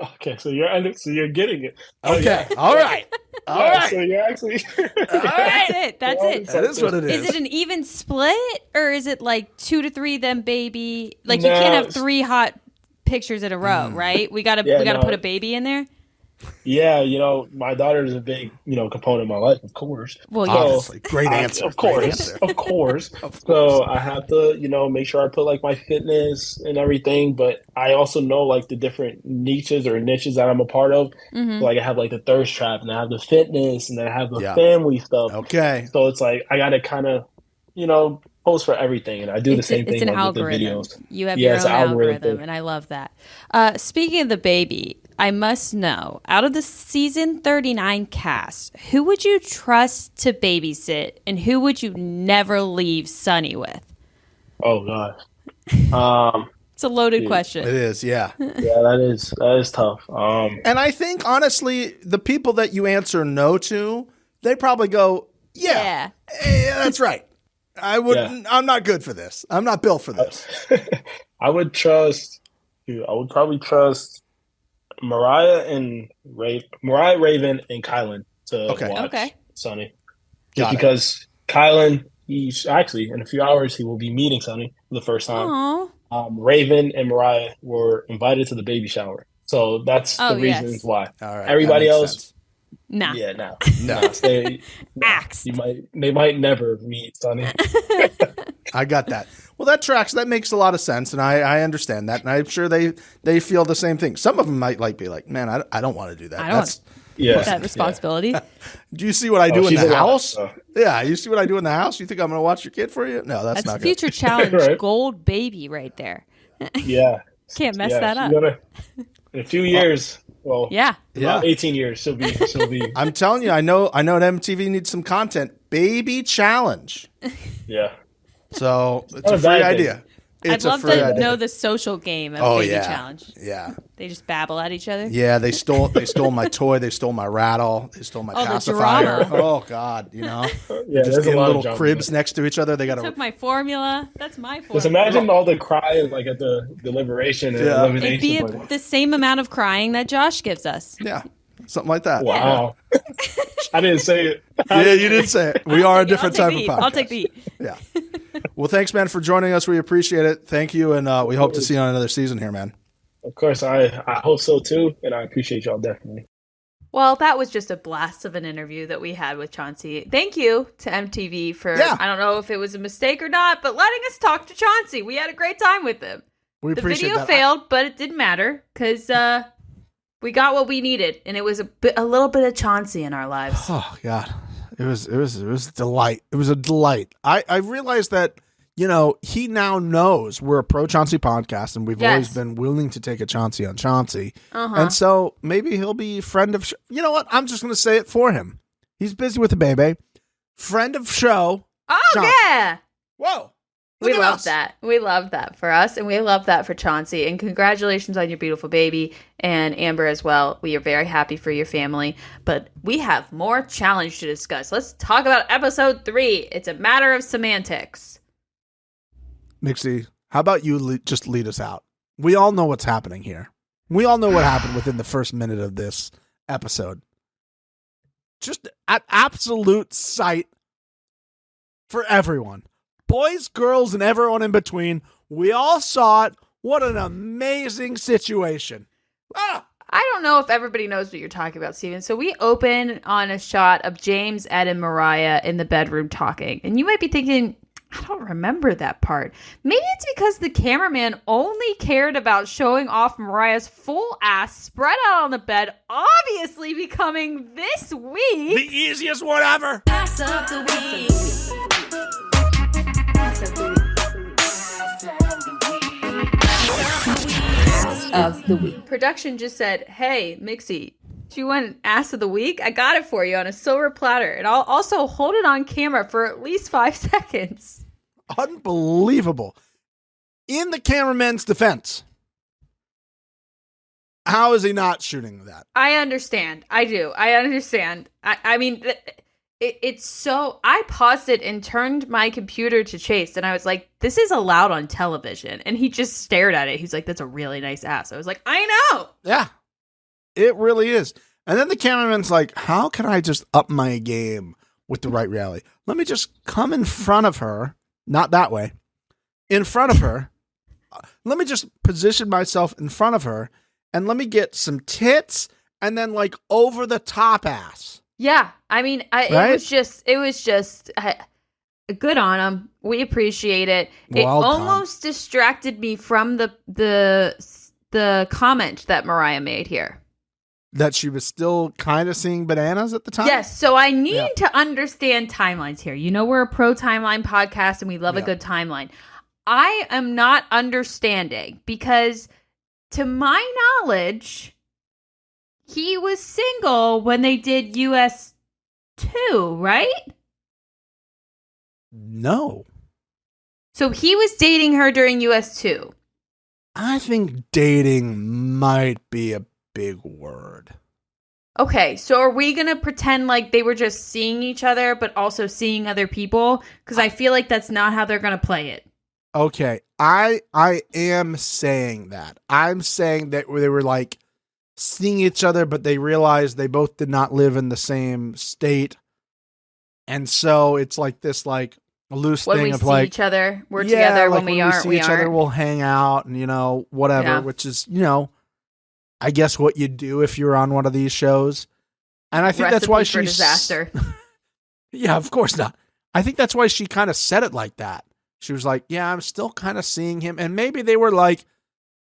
Okay, so you're getting it. Okay, all right. All right. So you're actually That's it. That's it. That is what it is. Is it an even split, or is it like 2 to 3 then baby? Like you can't have 3 hot pictures in a row, right? We gotta put a baby in there. Yeah, my daughter is a big, component of my life, of course. Well, obviously, great answer. Of course. So I have to, make sure I put like my fitness and everything, but I also know like the different niches that I'm a part of. Mm-hmm. So, like I have like the thirst trap, and I have the fitness, and then I have the family stuff. Okay. So it's like I got to kind of, post for everything, and I do the same thing it's an like, with the algorithm. videos. You have your own algorithm, thing. and I love that. Speaking of the baby, I must know, out of the season 39 cast, who would you trust to babysit, and who would you never leave Sunny with? Oh gosh. It's a loaded question. It is, yeah. Yeah, that is tough. And I think honestly, the people that you answer no to, they probably go, yeah, that's right. I'm not good for this. I'm not built for this. I would probably trust Mariah, Raven, and Kylan to watch Sunny. Just because Kylan, he's actually in a few hours he will be meeting Sunny for the first time. Raven and Mariah were invited to the baby shower, so that's the reasons why. All right, everybody else. Sense. Nah. Yeah, no. Axed. They might never meet Sunny. I got that. Well, that tracks. That makes a lot of sense, and I understand that, and I'm sure they feel the same thing. Some of them might be like, man, I don't want to do that. I don't want that responsibility. Do you see what I do in the house? So. Yeah, you see what I do in the house? You think I'm going to watch your kid for you? No, that's not future good. challenge Right. gold baby right there. Yeah. Can't mess that up. In a few years, about 18 years, she'll be. I'm telling you, I know that MTV needs some content. Baby challenge. Yeah. So it's a free idea. I'd love to know the social game of Baby Challenge. Yeah. They just babble at each other. Yeah, they stole my toy, they stole my rattle, they stole my pacifier. Oh God, just in little cribs next to each other. They took my formula. That's my formula. Just imagine all the crying like at the deliberation and elimination. It'd be the same amount of crying that Josh gives us. Yeah. Something like that. Wow. I didn't say it. Yeah, you didn't say it. We are a different type of podcast. I'll take the heat. Yeah. Well, thanks, man, for joining us. We appreciate it. Thank you, and we hope to see you on another season here, man. Of course, I hope so, too, and I appreciate y'all definitely. Well, that was just a blast of an interview that we had with Chauncey. Thank you to MTV for, I don't know if it was a mistake or not, but letting us talk to Chauncey. We had a great time with him. We appreciate that. The video failed, but it didn't matter because we got what we needed, and it was a little bit of Chauncey in our lives. Oh, God. It was a delight. It was a delight. I realized that, he now knows we're a pro Chauncey podcast, and we've always been willing to take a Chauncey on Chauncey. And so maybe he'll be friend of, you know what? I'm just going to say it for him. He's busy with the baby. Friend of show. Oh, Chauncey. yeah. Whoa. We love that. We love that for us, and we love that for Chauncey. And congratulations on your beautiful baby, and Amber as well. We are very happy for your family. But we have more challenge to discuss. Let's talk about episode 3. It's a matter of semantics. Mixie, how about you just lead us out? We all know what's happening here. We all know what happened within the first minute of this episode. Just an absolute sight for everyone. Boys, girls, and everyone in between. We all saw it. What an amazing situation. Ah! I don't know if everybody knows what you're talking about, Steven. So we open on a shot of James, Ed, and Mariah in the bedroom talking. And you might be thinking, I don't remember that part. Maybe it's because the cameraman only cared about showing off Mariah's full ass spread out on the bed, obviously becoming this week The easiest one ever. Ass of the week. of the week. Production just said, hey, Mixie, do you want an ass of the week? I got it for you on a silver platter. And I'll also hold it on camera for at least 5 seconds. Unbelievable. In the cameraman's defense, how is he not shooting that? I understand. I do. I understand. I mean, it's so... I paused it and turned my computer to Chase, and I was like, this is allowed on television. And he just stared at it. He's like, that's a really nice ass. I was like, I know. Yeah, it really is. And then the cameraman's like, how can I just up my game with the right reality? Let me just come in front of her. Not that way. In front of her. Let me just position myself in front of her. And let me get some tits and then like over the top ass. Yeah, I mean, Right? it was just good on him. We appreciate it. It Well done. almost distracted me from the comment that Mariah made here. That she was still kind of seeing bananas at the time? Yes, so I need to understand timelines here. You know, we're a pro timeline podcast and we love a good timeline. I am not understanding because, to my knowledge, he was single when they did US 2, right? No. So he was dating her during US 2. I think dating might be a big word. Okay, so are we going to pretend like they were just seeing each other but also seeing other people? Because I feel like that's not how they're going to play it. Okay, I am saying that. I'm saying that they were like seeing each other, but they realized they both did not live in the same state. And so it's like this like loose When thing we of see like each other, we're together. like When we aren't, see we each other, aren't. we'll hang out and, you know, whatever, Yeah. which is, you know, I guess what you do if you're on one of these shows. And I think that's why Recipe for she's disaster. Yeah, of course not. I think that's why she kind of said it like that. She was like, yeah, I'm still kind of seeing him. And maybe they were like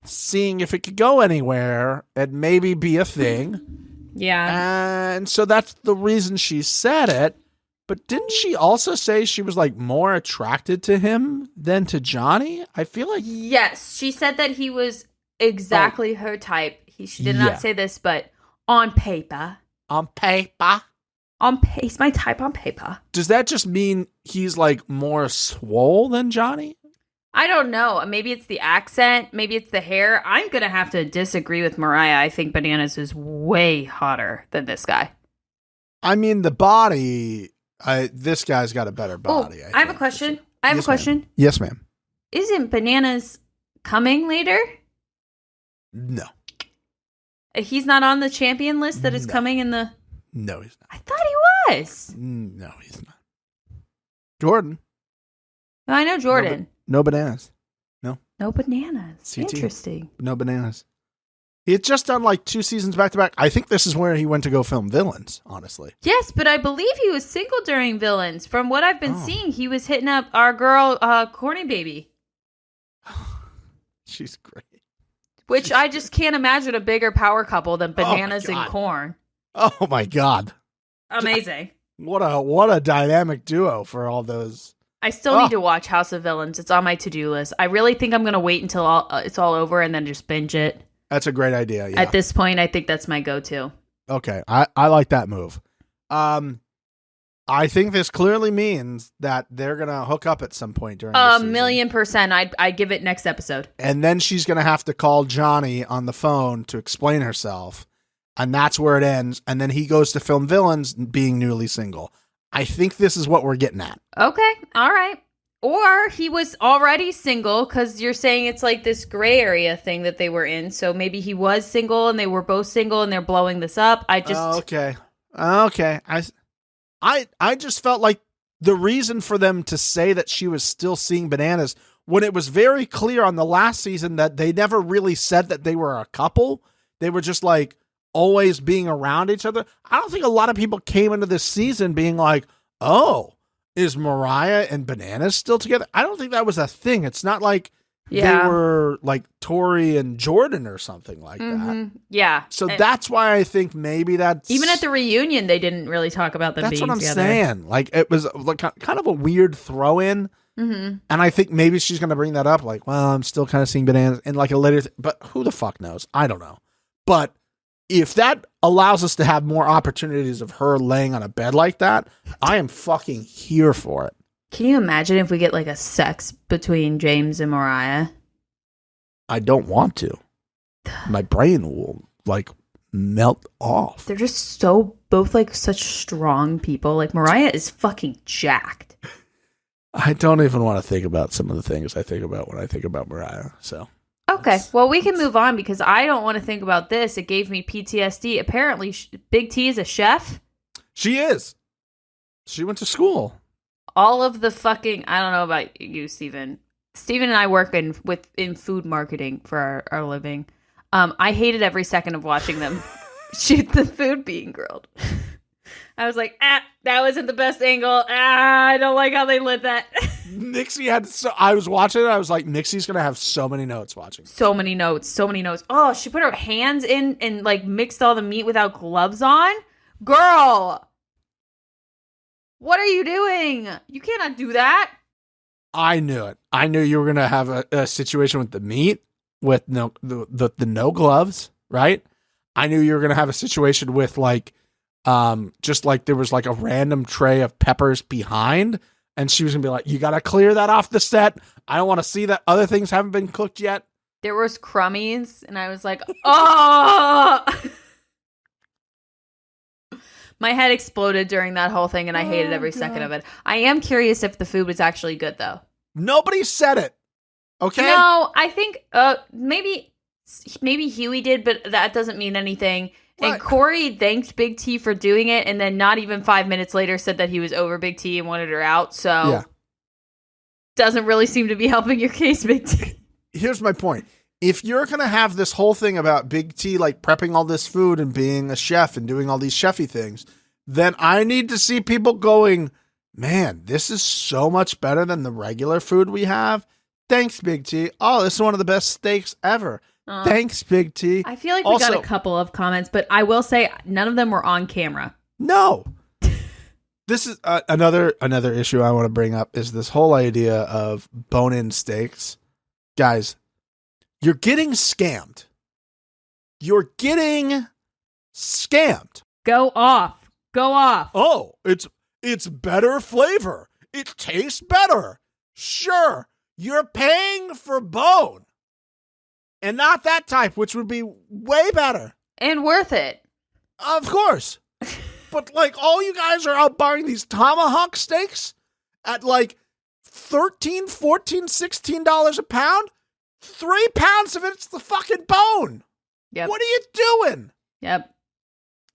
seeing if it could go anywhere and maybe be a thing. Yeah. And so that's the reason she said it. But didn't she also say she was like more attracted to him than to Johnny? I feel like. Yes, she said that he was exactly her type. She did Yeah. not say this, but on paper. On paper. He's my type on paper. Does that just mean he's like more swole than Johnny? I don't know. Maybe it's the accent. Maybe it's the hair. I'm going to have to disagree with Mariah. I think Bananas is way hotter than this guy. I mean, the body. This guy's got a better body. I have a question. Yes, ma'am. Yes, ma'am. Isn't Bananas coming later? No. He's not on the champion list that is No. coming in the... No, he's not. I thought he was. No, he's not. Jordan. I know Jordan. No bananas. No Bananas. CT. Interesting. No bananas. He had just done like 2 seasons back to back. I think this is where he went to go film Villains, honestly. Yes, but I believe he was single during Villains. From what I've been seeing, he was hitting up our girl, Corny Baby. She's great. Which I just can't imagine a bigger power couple than Bananas and God. Corn. Oh my God. Amazing. What a dynamic duo for all those. I still need to watch House of Villains. It's on my to-do list. I really think I'm going to wait until it's all over and then just binge it. That's a great idea. Yeah. At this point, I think that's my go-to. Okay. I like that move. I think this clearly means that they're going to hook up at some point during the season. 1,000,000%. I'd give it next episode. And then she's going to have to call Johnny on the phone to explain herself. And that's where it ends. And then he goes to film Villains being newly single. I think this is what we're getting at. Okay. All right. Or he was already single because you're saying it's like this gray area thing that they were in. So maybe he was single and they were both single and they're blowing this up. I just... Okay. I just felt like the reason for them to say that she was still seeing bananas when it was very clear on the last season that they never really said that they were a couple. They were just like always being around each other. I don't think a lot of people came into this season being like, oh, is Mariah and Bananas still together? I don't think that was a thing. It's not like they were like Tori and Jordan or something like that. Yeah. So that's why I think maybe that's... Even at the reunion, they didn't really talk about them being together. That's what I'm saying. Like, it was like kind of a weird throw-in. And I think maybe she's going to bring that up. Like, well, I'm still kind of seeing Bananas and like a later... But who the fuck knows? I don't know. But if that allows us to have more opportunities of her laying on a bed like that, I am fucking here for it. Can you imagine if we get like a sex between James and Mariah? I don't want to. My brain will like melt off. They're just both like such strong people. Like Mariah is fucking jacked. I don't even want to think about some of the things I think about when I think about Mariah. So okay, well, we can move on because I don't want to think about this. It gave me PTSD. Apparently, Big T is a chef. She is. She went to school. All of the fucking... I don't know about you, Steven. Steven and I work in food marketing for our living. I hated every second of watching them shoot the food being grilled. I was like, that wasn't the best angle. I don't like how they lit that. Nixie I was watching it. I was like, Nixie's going to have so many notes watching. So many notes. Oh, she put her hands in and like mixed all the meat without gloves on. Girl, what are you doing? You cannot do that. I knew it. I knew you were going to have a situation with the meat with no gloves, right? I knew you were going to have a situation with like, just like there was like a random tray of peppers behind. And she was going to be like, you got to clear that off the set. I don't want to see that other things haven't been cooked yet. There was crummies, and I was like, oh! My head exploded during that whole thing, and I hated every second of it. I am curious if the food was actually good, though. Nobody said it. Okay? No, I think maybe Huey did, but that doesn't mean anything. Right. And Corey thanked Big T for doing it, and then not even 5 minutes later said that he was over Big T and wanted her out. So, doesn't really seem to be helping your case, Big T. Here's my point. If you're going to have this whole thing about Big T, like prepping all this food and being a chef and doing all these chefy things, then I need to see people going, man, this is so much better than the regular food we have. Thanks, Big T. Oh, this is one of the best steaks ever. Thanks, Big T. I feel like we got a couple of comments, but I will say none of them were on camera. No. This is another issue I want to bring up is this whole idea of bone-in steaks. Guys, you're getting scammed. You're getting scammed. Go off. Oh, it's better flavor. It tastes better. Sure, you're paying for bone. And not that type, which would be way better. And worth it. Of course. But like all you guys are out buying these tomahawk steaks at like $13, $14, $16 a pound. 3 pounds of it's the fucking bone. Yep. What are you doing? Yep.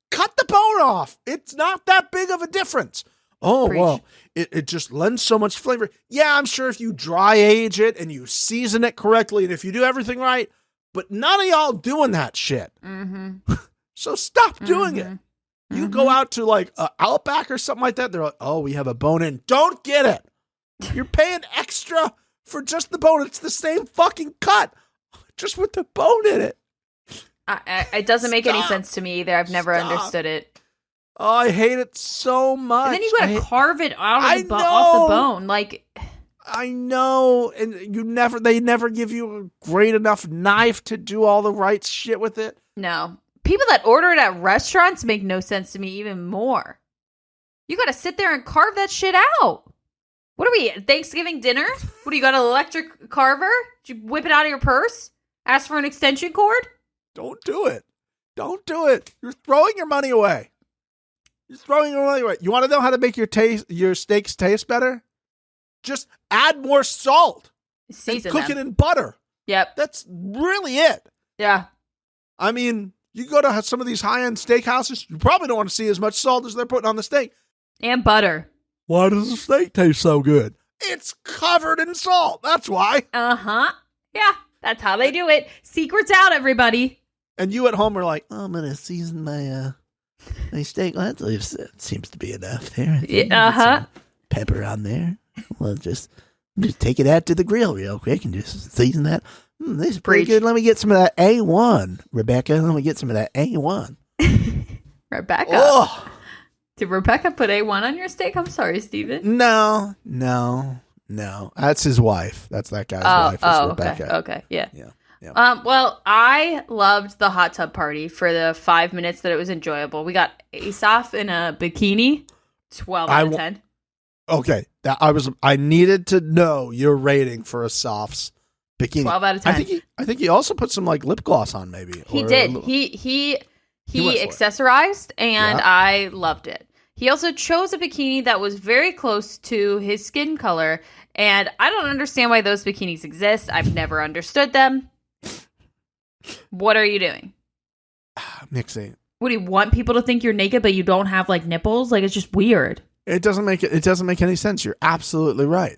Cut the bone off. It's not that big of a difference. Oh, Preach. Well, it just lends so much flavor. Yeah, I'm sure if you dry age it and you season it correctly and if you do everything right, but none of y'all doing that shit. Mm-hmm. So stop doing it. You go out to like Outback or something like that. They're like, oh, we have a bone in. Don't get it. You're paying extra for just the bone. It's the same fucking cut, just with the bone in it. It doesn't make any sense to me either. I've never understood it. Oh, I hate it so much. And then you gotta carve it out of off the bone. Like, I know, and they never give you a great enough knife to do all the right shit with it. No. People that order it at restaurants make no sense to me even more. You gotta sit there and carve that shit out. What are we at Thanksgiving dinner? What do you got, an electric carver? Did you whip it out of your purse? Ask for an extension cord? Don't do it. Don't do it. You're throwing your money away. You want to know how to make your steaks taste better? Just add more salt. Season and cook it in butter. Yep. That's really it. Yeah. I mean, you go to some of these high-end steakhouses, you probably don't want to see as much salt as they're putting on the steak. And butter. Why does the steak taste so good? It's covered in salt. That's why. Uh-huh. Yeah, that's how they do it. Secrets out, everybody. And you at home are like, oh, I'm going to season my steak. Well, that seems to be enough there. Uh-huh. Pepper on there. Well, just take it out to the grill real quick and just season that. This is pretty good. Let me get some of that A1, Rebecca. Let me get some of that A1. Rebecca. Oh. Did Rebecca put A1 on your steak? I'm sorry, Steven. No. That's his wife. That's that guy's wife. Is Rebecca. Okay. Yeah. Yeah. Well, I loved the hot tub party for the 5 minutes that it was enjoyable. We got Asaph in a bikini. 12 out of 10. Okay. I needed to know your rating for Asaph's bikini. 12 out of 10. I think he also put some like lip gloss on maybe. He did. He accessorized and I loved it. He also chose a bikini that was very close to his skin color, and I don't understand why those bikinis exist. I've never understood them. What are you doing? Mixing. What, do you want people to think you're naked but you don't have like nipples? Like, it's just weird. It doesn't make any sense. You're absolutely right.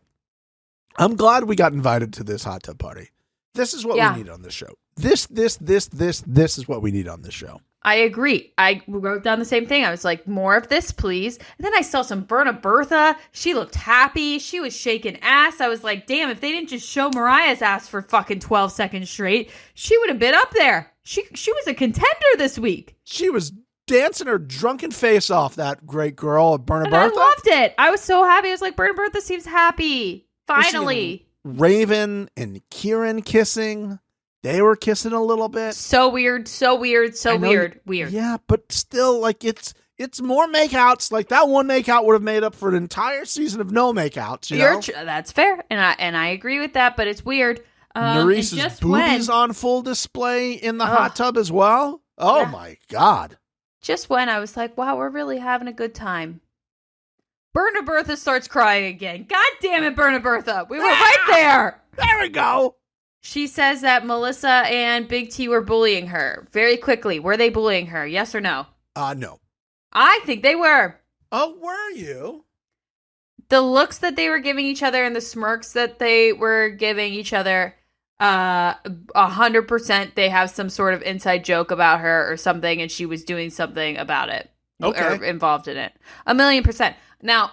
I'm glad we got invited to this hot tub party. This is what we need on this show. This is what we need on this show. I agree. I wrote down the same thing. I was like, more of this, please. And then I saw some Berna Bertha. She looked happy. She was shaking ass. I was like, damn, if they didn't just show Mariah's ass for fucking 12 seconds straight, she would have been up there. She was a contender this week. She was dancing her drunken face off, that great girl, Berna Bertha. I loved it. I was so happy. I was like, Berna Bertha seems happy. Finally. Raven and Kieran kissing. They were kissing a little bit. So weird. Weird. Yeah, but still, like, it's more makeouts. Like, that one makeout would have made up for an entire season of no makeouts. You know? That's fair, and I agree with that. But it's weird. Nerese's boobies on full display in the hot tub as well. Oh my God! Just when I was like, wow, we're really having a good time. Berna Bertha starts crying again. God damn it, Berna Bertha. We were right there. There we go. She says that Melissa and Big T were bullying her. Very quickly, were they bullying her? Yes or no? No. I think they were. Oh, were you? The looks that they were giving each other and the smirks that they were giving each other, 100% they have some sort of inside joke about her or something, and she was doing something about it. Okay. Or involved in it. 1,000,000%. Now,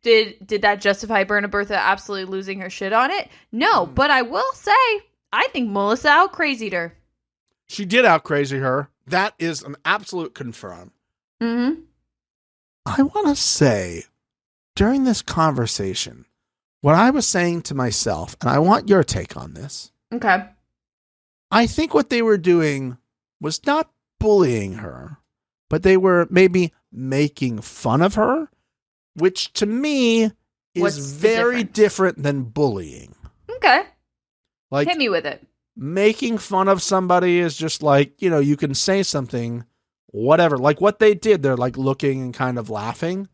did that justify Berna Bertha absolutely losing her shit on it? No, but I will say, I think Melissa out-crazied her. She did out-crazy her. That is an absolute confirm. Mm-hmm. I want to say, during this conversation, what I was saying to myself, and I want your take on this. Okay. I think what they were doing was not bullying her, but they were maybe making fun of her, which to me is very different than bullying. Okay. Like, hit me with it. Making fun of somebody is just like, you know, you can say something, whatever. Like what they did, they're like looking and kind of laughing.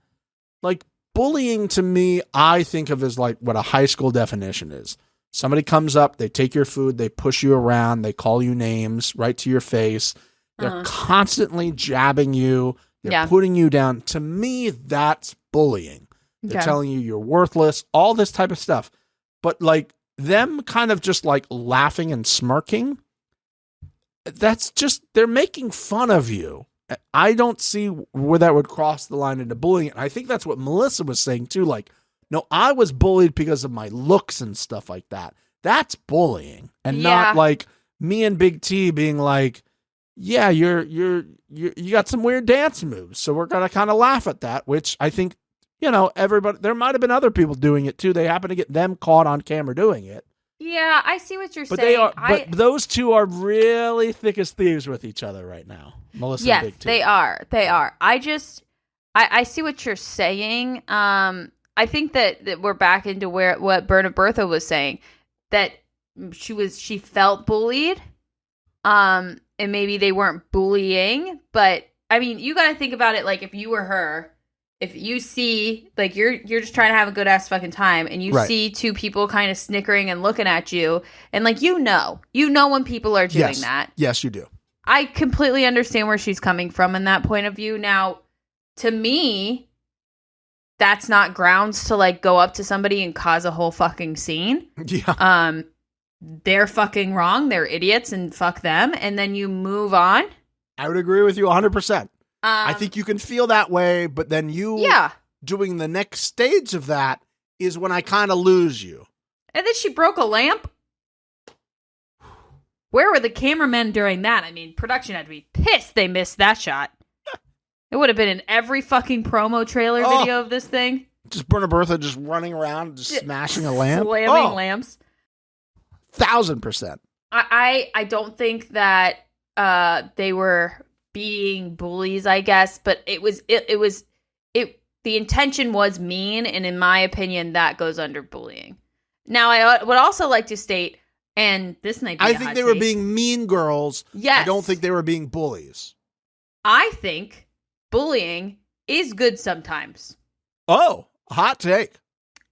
Like bullying to me, I think of as like what a high school definition is. Somebody comes up, they take your food, they push you around, they call you names right to your face. They're constantly jabbing you. They're putting you down. To me, that's bullying. They're telling you you're worthless, all this type of stuff. But like them kind of just like laughing and smirking, that's just, they're making fun of you. I don't see where that would cross the line into bullying. And I think that's what Melissa was saying too. Like, no, I was bullied because of my looks and stuff like that. That's bullying. And not like me and Big T being like, yeah, you got some weird dance moves, so we're gonna kind of laugh at that. Which I think, you know, everybody. There might have been other people doing it too. They happen to get them caught on camera doing it. Yeah, I see what you're saying. They are. But those two are really thick as thieves with each other right now. Melissa and Big T. They are. I see what you're saying. I think that we're back into what Berna Bertha was saying, that she felt bullied. And maybe they weren't bullying, but I mean, you got to think about it. Like if you were her, if you see, like you're just trying to have a good ass fucking time, and you see two people kind of snickering and looking at you, and like you know when people are doing that. Yes, you do. I completely understand where she's coming from in that point of view. Now, to me, that's not grounds to like go up to somebody and cause a whole fucking scene. Yeah. They're fucking wrong. They're idiots and fuck them. And then you move on. I would agree with you 100%. I think you can feel that way, but then doing the next stage of that is when I kind of lose you. And then she broke a lamp. Where were the cameramen during that? I mean, production had to be pissed they missed that shot. It would have been in every fucking promo trailer video of this thing. Just Berna Bertha just running around, just smashing a lamp. Slamming lamps. 1,000%. I don't think that they were being bullies, I guess, but the intention was mean, and in my opinion, that goes under bullying. Now, I would also like to state, and this might be I think they were being mean girls. Yes. I don't think they were being bullies. I think bullying is good sometimes. Oh, hot take.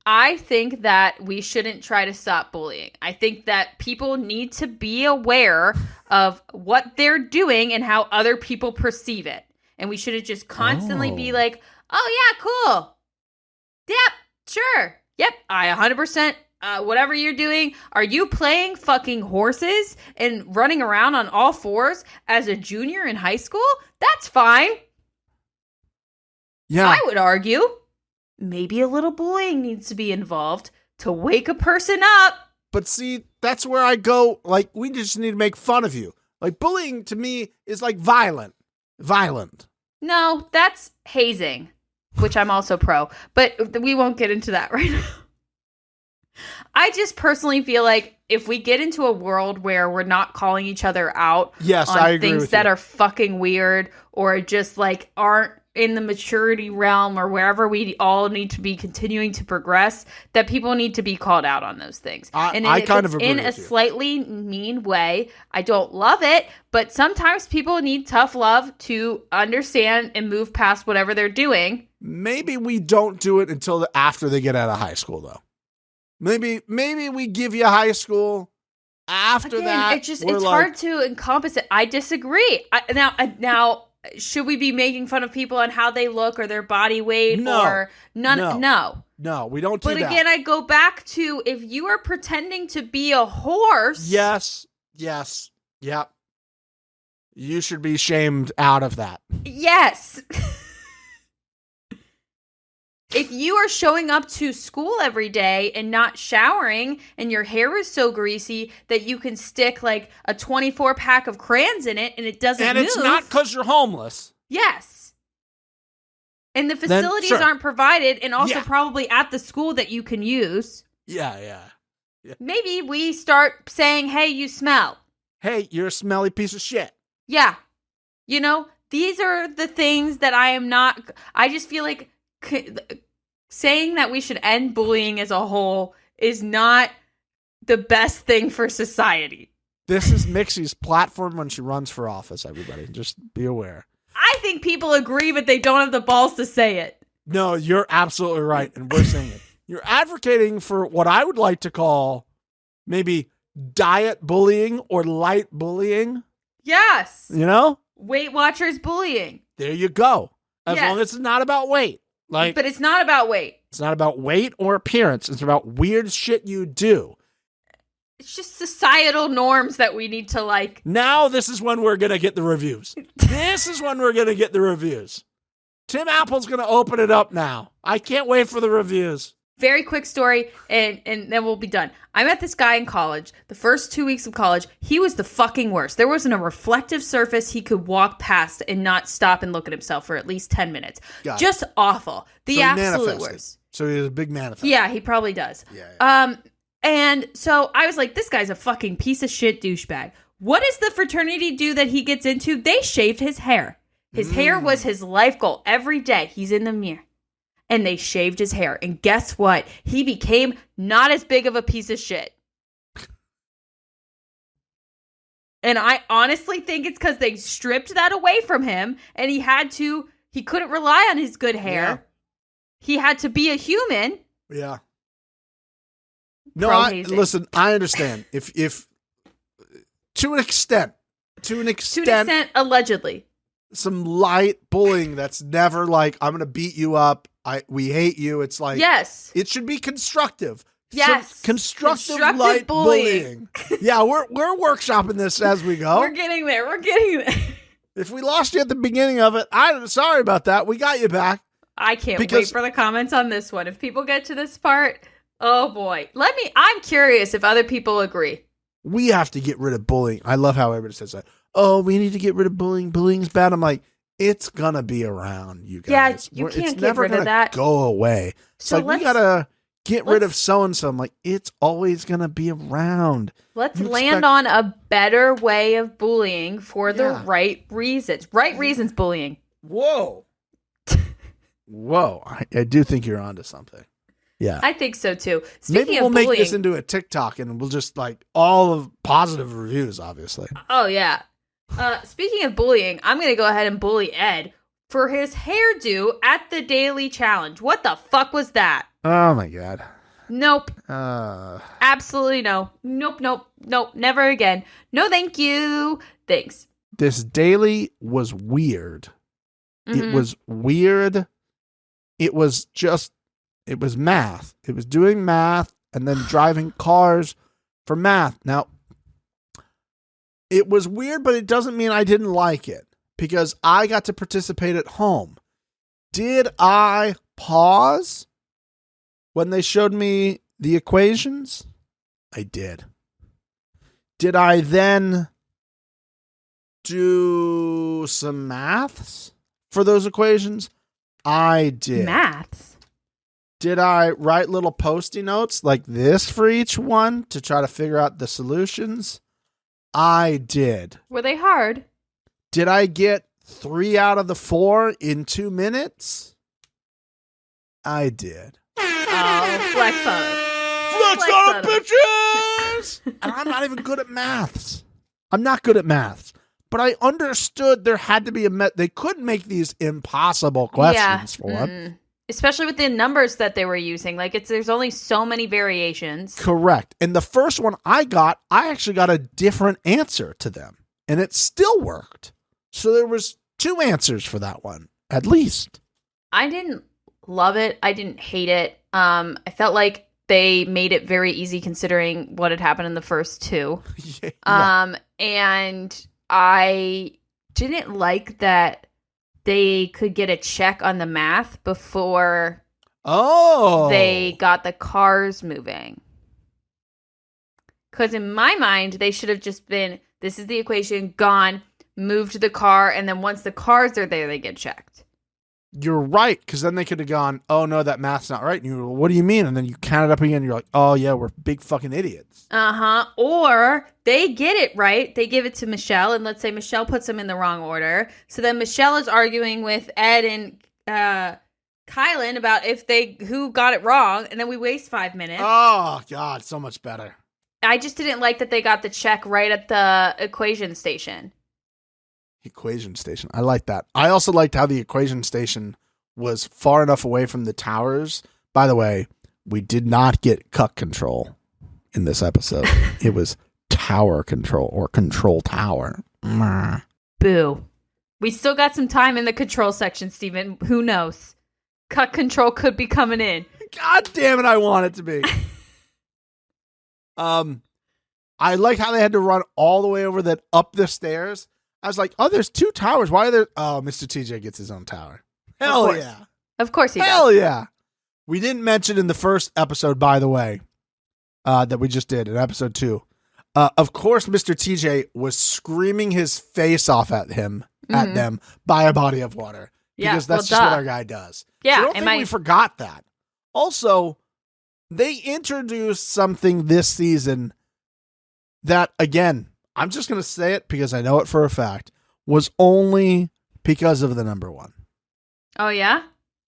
I think that we shouldn't try to stop bullying. I think that people need to be aware of what they're doing and how other people perceive it. And we shouldn't just constantly be like, oh, yeah, cool. Yep, sure. Yep, I 100%. Whatever you're doing, are you playing fucking horses and running around on all fours as a junior in high school? That's fine. Yeah. I would argue maybe a little bullying needs to be involved to wake a person up. But see, that's where I go, like, we just need to make fun of you. Like, bullying to me is like violent. No, that's hazing, which I'm also pro. But we won't get into that right now. I just personally feel like if we get into a world where we're not calling each other out on things that are fucking weird or just like aren't in the maturity realm or wherever we all need to be continuing to progress, that people need to be called out on those things. I kind of agree in a slightly mean way. I don't love it, but sometimes people need tough love to understand and move past whatever they're doing. Maybe we don't do it until after they get out of high school, though. Maybe we give you high school. After that, it's hard to encompass it. I disagree. Now, should we be making fun of people on how they look or their body weight or none? No, we don't do that. But again, I go back to if you are pretending to be a horse. Yes, yep. You should be shamed out of that. Yes. If you are showing up to school every day and not showering and your hair is so greasy that you can stick like a 24 pack of crayons in it and it doesn't move. And it's not because you're homeless. Yes. And the facilities aren't provided and also probably at the school that you can use. Yeah. Maybe we start saying, hey, you smell. Hey, you're a smelly piece of shit. Yeah. You know, these are the things that I just feel like saying that we should end bullying as a whole is not the best thing for society. This is Mixie's platform when she runs for office, everybody. Just be aware. I think people agree, but they don't have the balls to say it. No, you're absolutely right, and we're saying it. You're advocating for what I would like to call maybe diet bullying or light bullying. Yes. You know? Weight Watchers bullying. There you go. As long as it's not about weight. But it's not about weight. It's not about weight or appearance. It's about weird shit you do. It's just societal norms that we need to like. Now this is when we're going to get the reviews. Tim Apple's going to open it up now. I can't wait for the reviews. Very quick story, and then we'll be done. I met this guy in college. The first 2 weeks of college, he was the fucking worst. There wasn't a reflective surface he could walk past and not stop and look at himself for at least 10 minutes. Just awful. The absolute worst. So he's a big manifest. Yeah, he probably does. Yeah. And so I was like, this guy's a fucking piece of shit douchebag. What does the fraternity do that he gets into? They shaved his hair. His hair was his life goal. Every day he's in the mirror. And they shaved his hair. And guess what? He became not as big of a piece of shit. And I honestly think it's because they stripped that away from him. And he couldn't rely on his good hair. Yeah. He had to be a human. Yeah. No, listen, I understand. If to an extent, allegedly. some light bullying that's never like, I'm going to beat you up. We hate you. It's like, yes, it should be constructive. Yes. Some constructive light bullying. Yeah, we're workshopping this as we go. We're getting there. We're getting there. If we lost you at the beginning of it, I'm sorry about that. We got you back. I can't wait for the comments on this one. If people get to this part, oh boy. I'm curious if other people agree. We have to get rid of bullying. I love how everybody says that. Oh, we need to get rid of bullying. Bullying's bad. I'm like, it's going to be around, you guys. Yeah, you can't it's get never rid of that. Go away. So we got to get rid of so-and-so. I'm like, it's always going to be around. Let's land on a better way of bullying for the right reasons. Right reasons bullying. Whoa. Whoa. I do think you're onto something. Yeah. I think so too. Maybe we'll make this into a TikTok and we'll just like all of positive reviews, obviously. Oh, yeah. Speaking of bullying, I'm going to go ahead and bully Ed for his hairdo at the daily challenge. What the fuck was that? Oh, my God. Nope. Absolutely no. Nope. Never again. No, thank you. Thanks. This daily was weird. Mm-hmm. It was weird. It was math. It was doing math and then driving cars for math. Now, it was weird, but it doesn't mean I didn't like it because I got to participate at home. Did I pause when they showed me the equations? I did. Did I then do some maths for those equations? I did. Maths? Did I write little Post-it notes like this for each one to try to figure out the solutions? I did. Were they hard? Did I get 3 out of the 4 in 2 minutes? I did. Oh, flex on it. Flex on it, bitches! And I'm not even good at maths. I'm not good at maths. But I understood there had to be they couldn't make these impossible questions for them. Especially with the numbers that they were using. Like, there's only so many variations. Correct. And the first one I actually got a different answer to them. And it still worked. So there was 2 answers for that one, at least. I didn't love it. I didn't hate it. I felt like they made it very easy considering what had happened in the first 2. Yeah. And I didn't like that they could get a check on the math before they got the cars moving. Because in my mind, they should have just been, this is the equation, gone, moved the car, and then once the cars are there, they get checked. You're right, because then they could have gone, oh, no, that math's not right. And you go, what do you mean? And then you count it up again, and you're like, oh, yeah, we're big fucking idiots. Uh-huh. Or they get it right. They give it to Michelle, and let's say Michelle puts them in the wrong order. So then Michelle is arguing with Ed and Kylan about who got it wrong, and then we waste 5 minutes. Oh, God, so much better. I just didn't like that they got the check right at the equation station. Equation station. I like that. I also liked how the equation station was far enough away from the towers. By the way, we did not get cut control in this episode. It was tower control or control tower. Boo. We still got some time in the control section, Steven. Who knows? Cut control could be coming in. God damn it, I want it to be. I like how they had to run all the way over up the stairs. I was like, oh, there's 2 towers. Why are there? Oh, Mr. TJ gets his own tower. Hell yeah. Of course he does. Hell yeah. We didn't mention in the first episode, by the way, that we just did in episode 2. Of course, Mr. TJ was screaming his face off at them by a body of water. Because that's just what our guy does. Yeah. So I don't think we forgot that. Also, they introduced something this season that, again, I'm just going to say it because I know it for a fact, was only because of the number 1. Oh, yeah?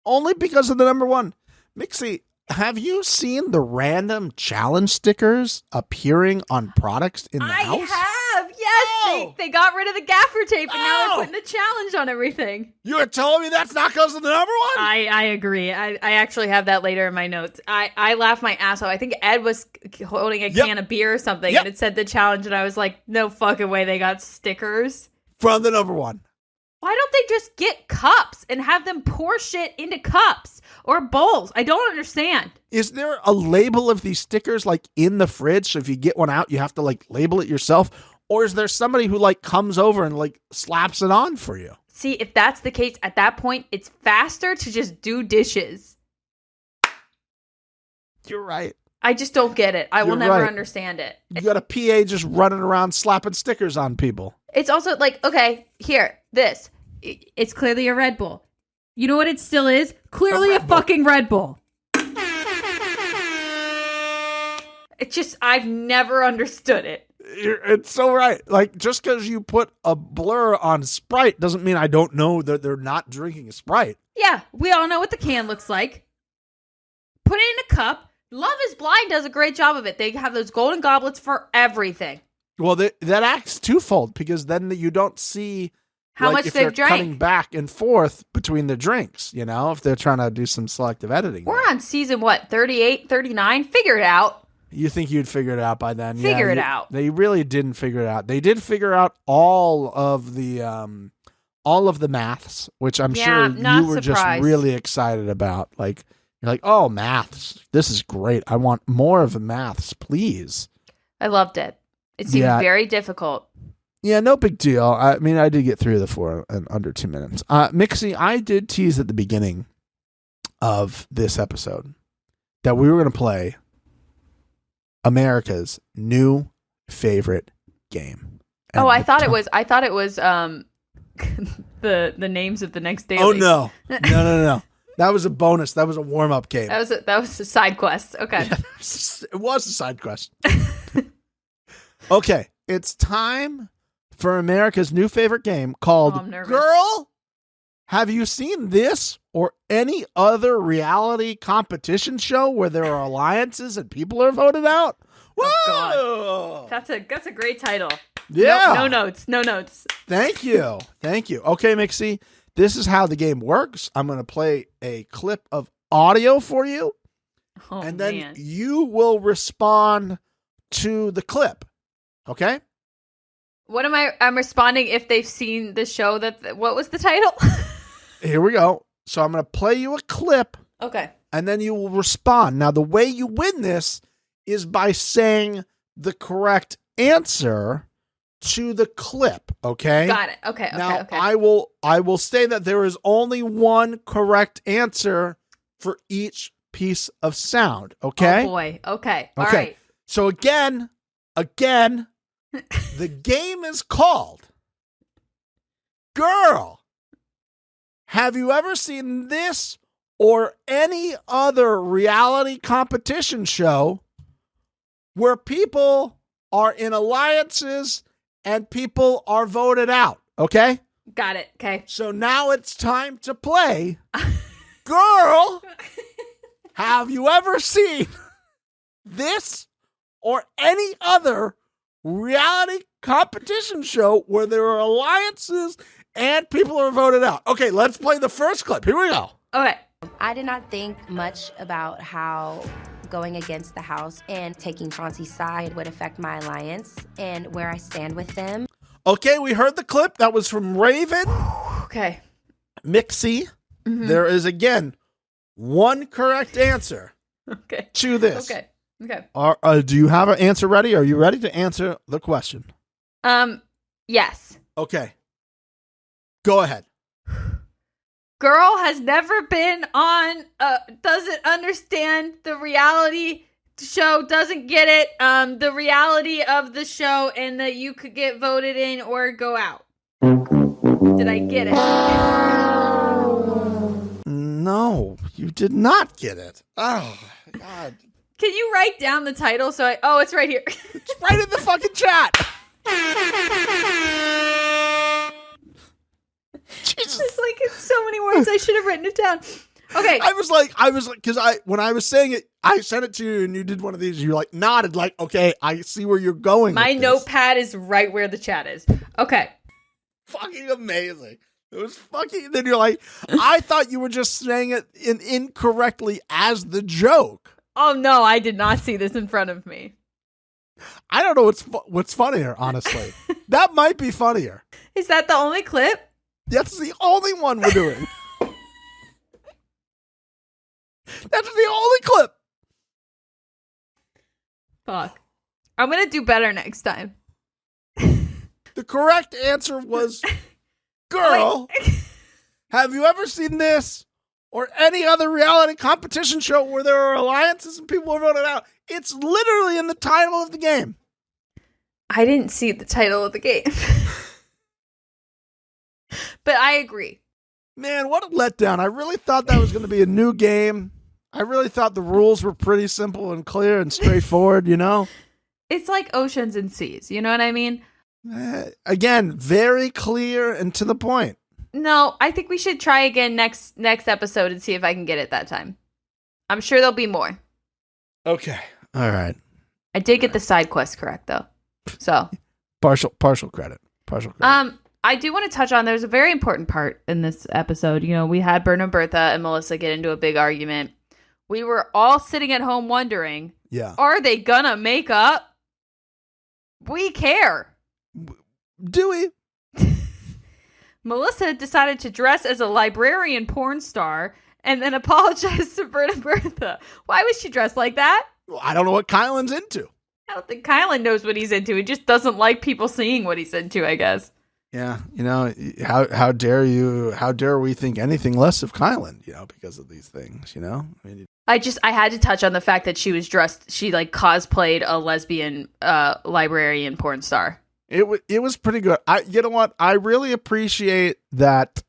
Only because of the number 1. Mixie, have you seen the random challenge stickers appearing on products in the house? I have, yes. Oh. They got rid of the gaffer tape and now they're putting the challenge on everything. You're telling me that's not because of the number 1? I agree. I actually have that later in my notes. I laughed my ass off. I think Ed was holding a can of beer or something and it said the challenge and I was like, no fucking way they got stickers. From the number 1. Why don't they just get cups and have them pour shit into cups or bowls? I don't understand. Is there a label of these stickers like in the fridge? So if you get one out, you have to like label it yourself? Or is there somebody who like comes over and like slaps it on for you? See, if that's the case, at that point, it's faster to just do dishes. You're right. I just don't get it. I will never right. understand it. You got a PA just running around slapping stickers on people. It's also like, okay, here, this. It's clearly a Red Bull. You know what it still is? Clearly a fucking Red Bull. It's just, I've never understood it. It's so right. Like, just because you put a blur on Sprite doesn't mean I don't know that they're not drinking a Sprite. Yeah, we all know what the can looks like. Put it in a cup. Love is Blind does a great job of it. They have those golden goblets for everything. Well, that acts twofold because then you don't see how much if they've they're drank. Cutting back and forth between the drinks, you know, if they're trying to do some selective editing. We're on season, 38, 39? Figure it out. You think you'd figure it out by then? Figure it out. They really didn't figure it out. They did figure out all of the maths, which I'm sure you were just really excited about. Like, you're like, oh, maths. This is great. I want more of the maths, please. I loved it. It seemed very difficult. Yeah, no big deal. I mean, I did get through the 4 in under 2 minutes. Mixie, I did tease at the beginning of this episode that we were going to play America's new favorite game. And I thought it was the names of the next daily. Oh no. No. That was a bonus. That was a warm-up game. That was a side quest. Okay. Yeah, it was a side quest. Okay, it's time for America's new favorite game called Girl, Have You Seen This or Any Other Reality Competition Show where there are alliances and people are voted out? Whoa! Oh, God. That's a great title. Yeah. No notes. Thank you. Okay, Mixie, this is how the game works. I'm going to play a clip of audio for you, and then you will respond to the clip. Okay? What am I'm responding if they've seen the show what was the title? Here we go. So I'm going to play you a clip. Okay. And then you will respond. Now, the way you win this is by saying the correct answer to the clip. Okay? Got it. Okay. Now, I will say that there is only one correct answer for each piece of sound. Okay? Oh, boy. Okay. All right. So again, the game is called Girl, Have You Ever Seen This or Any Other Reality Competition Show where people are in alliances and people are voted out. Okay? Got it. Okay. So now it's time to play Girl, Have You Ever Seen This or Any Other Reality Competition Show where there are alliances and people are voted out? Okay, let's play the first clip. Here we go. Okay. I did not think much about how going against the house and taking Chauncey's side would affect my alliance and where I stand with them. Okay, we heard the clip. That was from Raven. Okay. Mixie. Mm-hmm. There is, again, one correct answer to this. Okay. Do you have an answer ready? Are you ready to answer the question? Yes. Okay. Go ahead. Girl has never been on, doesn't understand the reality show, doesn't get it, the reality of the show, and that you could get voted in or go out. Did I get it? No, you did not get it. Oh, God. Can you write down the title it's right here. It's right in the fucking chat. Jesus. It's like it's so many words. I should have written it down. Okay. I was like, because when I was saying it, I sent it to you and you did one of these. You like nodded like, okay, I see where you're going. My notepad is right where the chat is. Okay. Fucking amazing. It was fucking. Then you're like, I thought you were just saying it incorrectly as the joke. Oh no, I did not see this in front of me. I don't know what's funnier, honestly. That might be funnier. Is that the only clip? That's the only one we're doing. That's the only clip. Fuck. I'm going to do better next time. The correct answer was, girl, have you ever seen this or any other reality competition show where there are alliances and people are voted out? It's literally in the title of the game. I didn't see the title of the game. But I agree. Man, what a letdown. I really thought that was going to be a new game. I really thought the rules were pretty simple and clear and straightforward, you know? It's like oceans and seas. You know what I mean? Again, very clear and to the point. No, I think we should try again next episode and see if I can get it that time. I'm sure there'll be more. Okay. All right. I did get the side quest correct, though. So partial credit. I do want to touch on, there's a very important part in this episode. You know, we had Bert and Bertha and Melissa get into a big argument. We were all sitting at home wondering, are they gonna make up? We care. Do we? Melissa decided to dress as a librarian porn star and then apologize to Bert and Bertha. Why was she dressed like that? Well, I don't know what Kylan's into. I don't think Kylan knows what he's into. He just doesn't like people seeing what he's into, I guess. Yeah, you know, how dare you? How dare we think anything less of Kylan? You know, because of these things. You know, I mean, I had to touch on the fact that she was dressed. She like cosplayed a lesbian librarian porn star. It was pretty good. You know what? I really appreciate that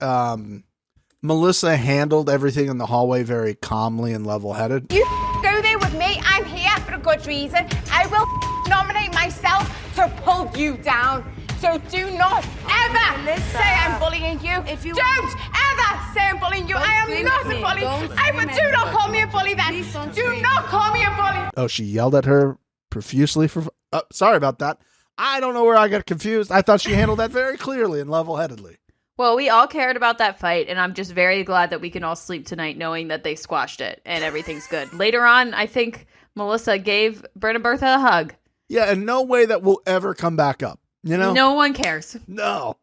Melissa handled everything in the hallway very calmly and level-headed. You go there with me. I'm here for a good reason. I will nominate myself to pull you down. So do not ever say I'm bullying you. Don't ever say I'm bullying you. I am not a bully. Do not call me a bully then. Do not call me a bully. Oh, she yelled at her profusely for... sorry about that. I don't know where I got confused. I thought she handled that very clearly and level-headedly. Well, we all cared about that fight, and I'm just very glad that we can all sleep tonight knowing that they squashed it and everything's good. Later on, I think Melissa gave Bert and Bertha a hug. Yeah, and no way that will ever come back up. You know? No one cares. No,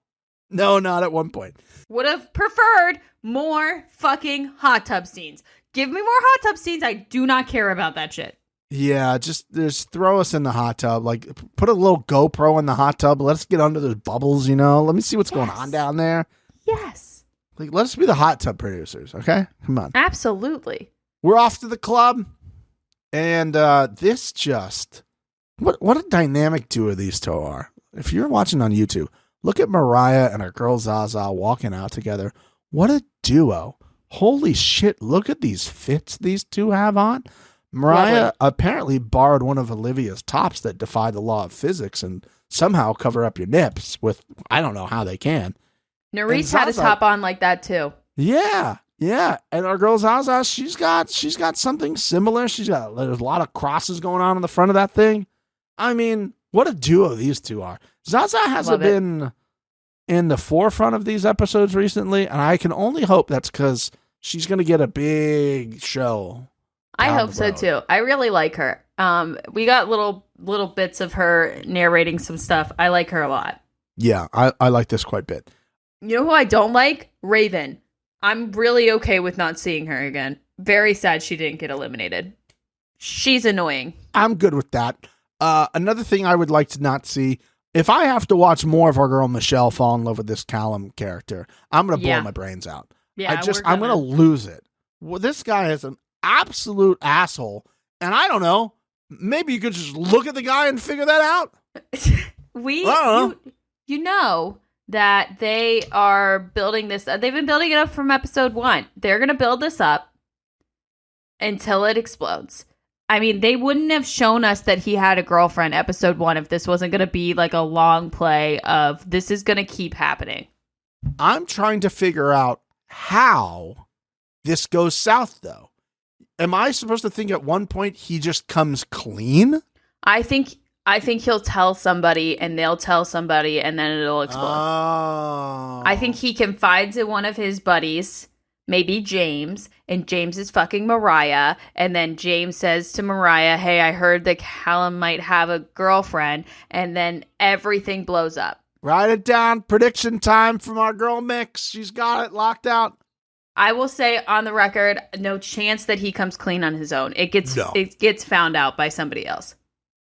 not at one point. Would have preferred more fucking hot tub scenes. Give me more hot tub scenes. I do not care about that shit. Yeah, just throw us in the hot tub. Like, put a little GoPro in the hot tub. Let us get under those bubbles, you know? Let me see what's going on down there. Yes. Like, let us be the hot tub producers, okay? Come on. Absolutely. We're off to the club. And this just... What a dynamic duo these two are. If you're watching on YouTube, look at Mariah and her girl Zaza walking out together. What a duo. Holy shit, look at these fits these two have on. Mariah apparently borrowed one of Olivia's tops that defy the law of physics and somehow cover up your nips with, I don't know how they can. Nerese had a top on like that too. Yeah. And our girl Zaza, she's got something similar. There's a lot of crosses going on the front of that thing. I mean, what a duo these two are. Zaza hasn't been in the forefront of these episodes recently, and I can only hope that's because she's going to get a big show. I hope so too. I really like her. We got little bits of her narrating some stuff. I like her a lot. Yeah, I like this quite a bit. You know who I don't like? Raven. I'm really okay with not seeing her again. Very sad she didn't get eliminated. She's annoying. I'm good with that. Another thing I would like to not see, if I have to watch more of our girl Michelle fall in love with this Callum character, I'm going to blow my brains out. Yeah, I'm going to lose it. Well, this guy is an absolute asshole. And I don't know, maybe you could just look at the guy and figure that out. You know that they are building this. They've been building it up from episode 1. They're going to build this up until it explodes. I mean, they wouldn't have shown us that he had a girlfriend episode 1 if this wasn't going to be like a long play of this is going to keep happening. I'm trying to figure out how this goes south, though. Am I supposed to think at one point he just comes clean? I think he'll tell somebody and they'll tell somebody and then it'll explode. Oh. I think he confides in one of his buddies, maybe James, and James is fucking Mariah, and then James says to Mariah, hey, I heard that Callum might have a girlfriend, and then everything blows up. Write it down. Prediction time from our girl Mix. She's got it locked out. I will say on the record, no chance that he comes clean on his own. It gets found out by somebody else.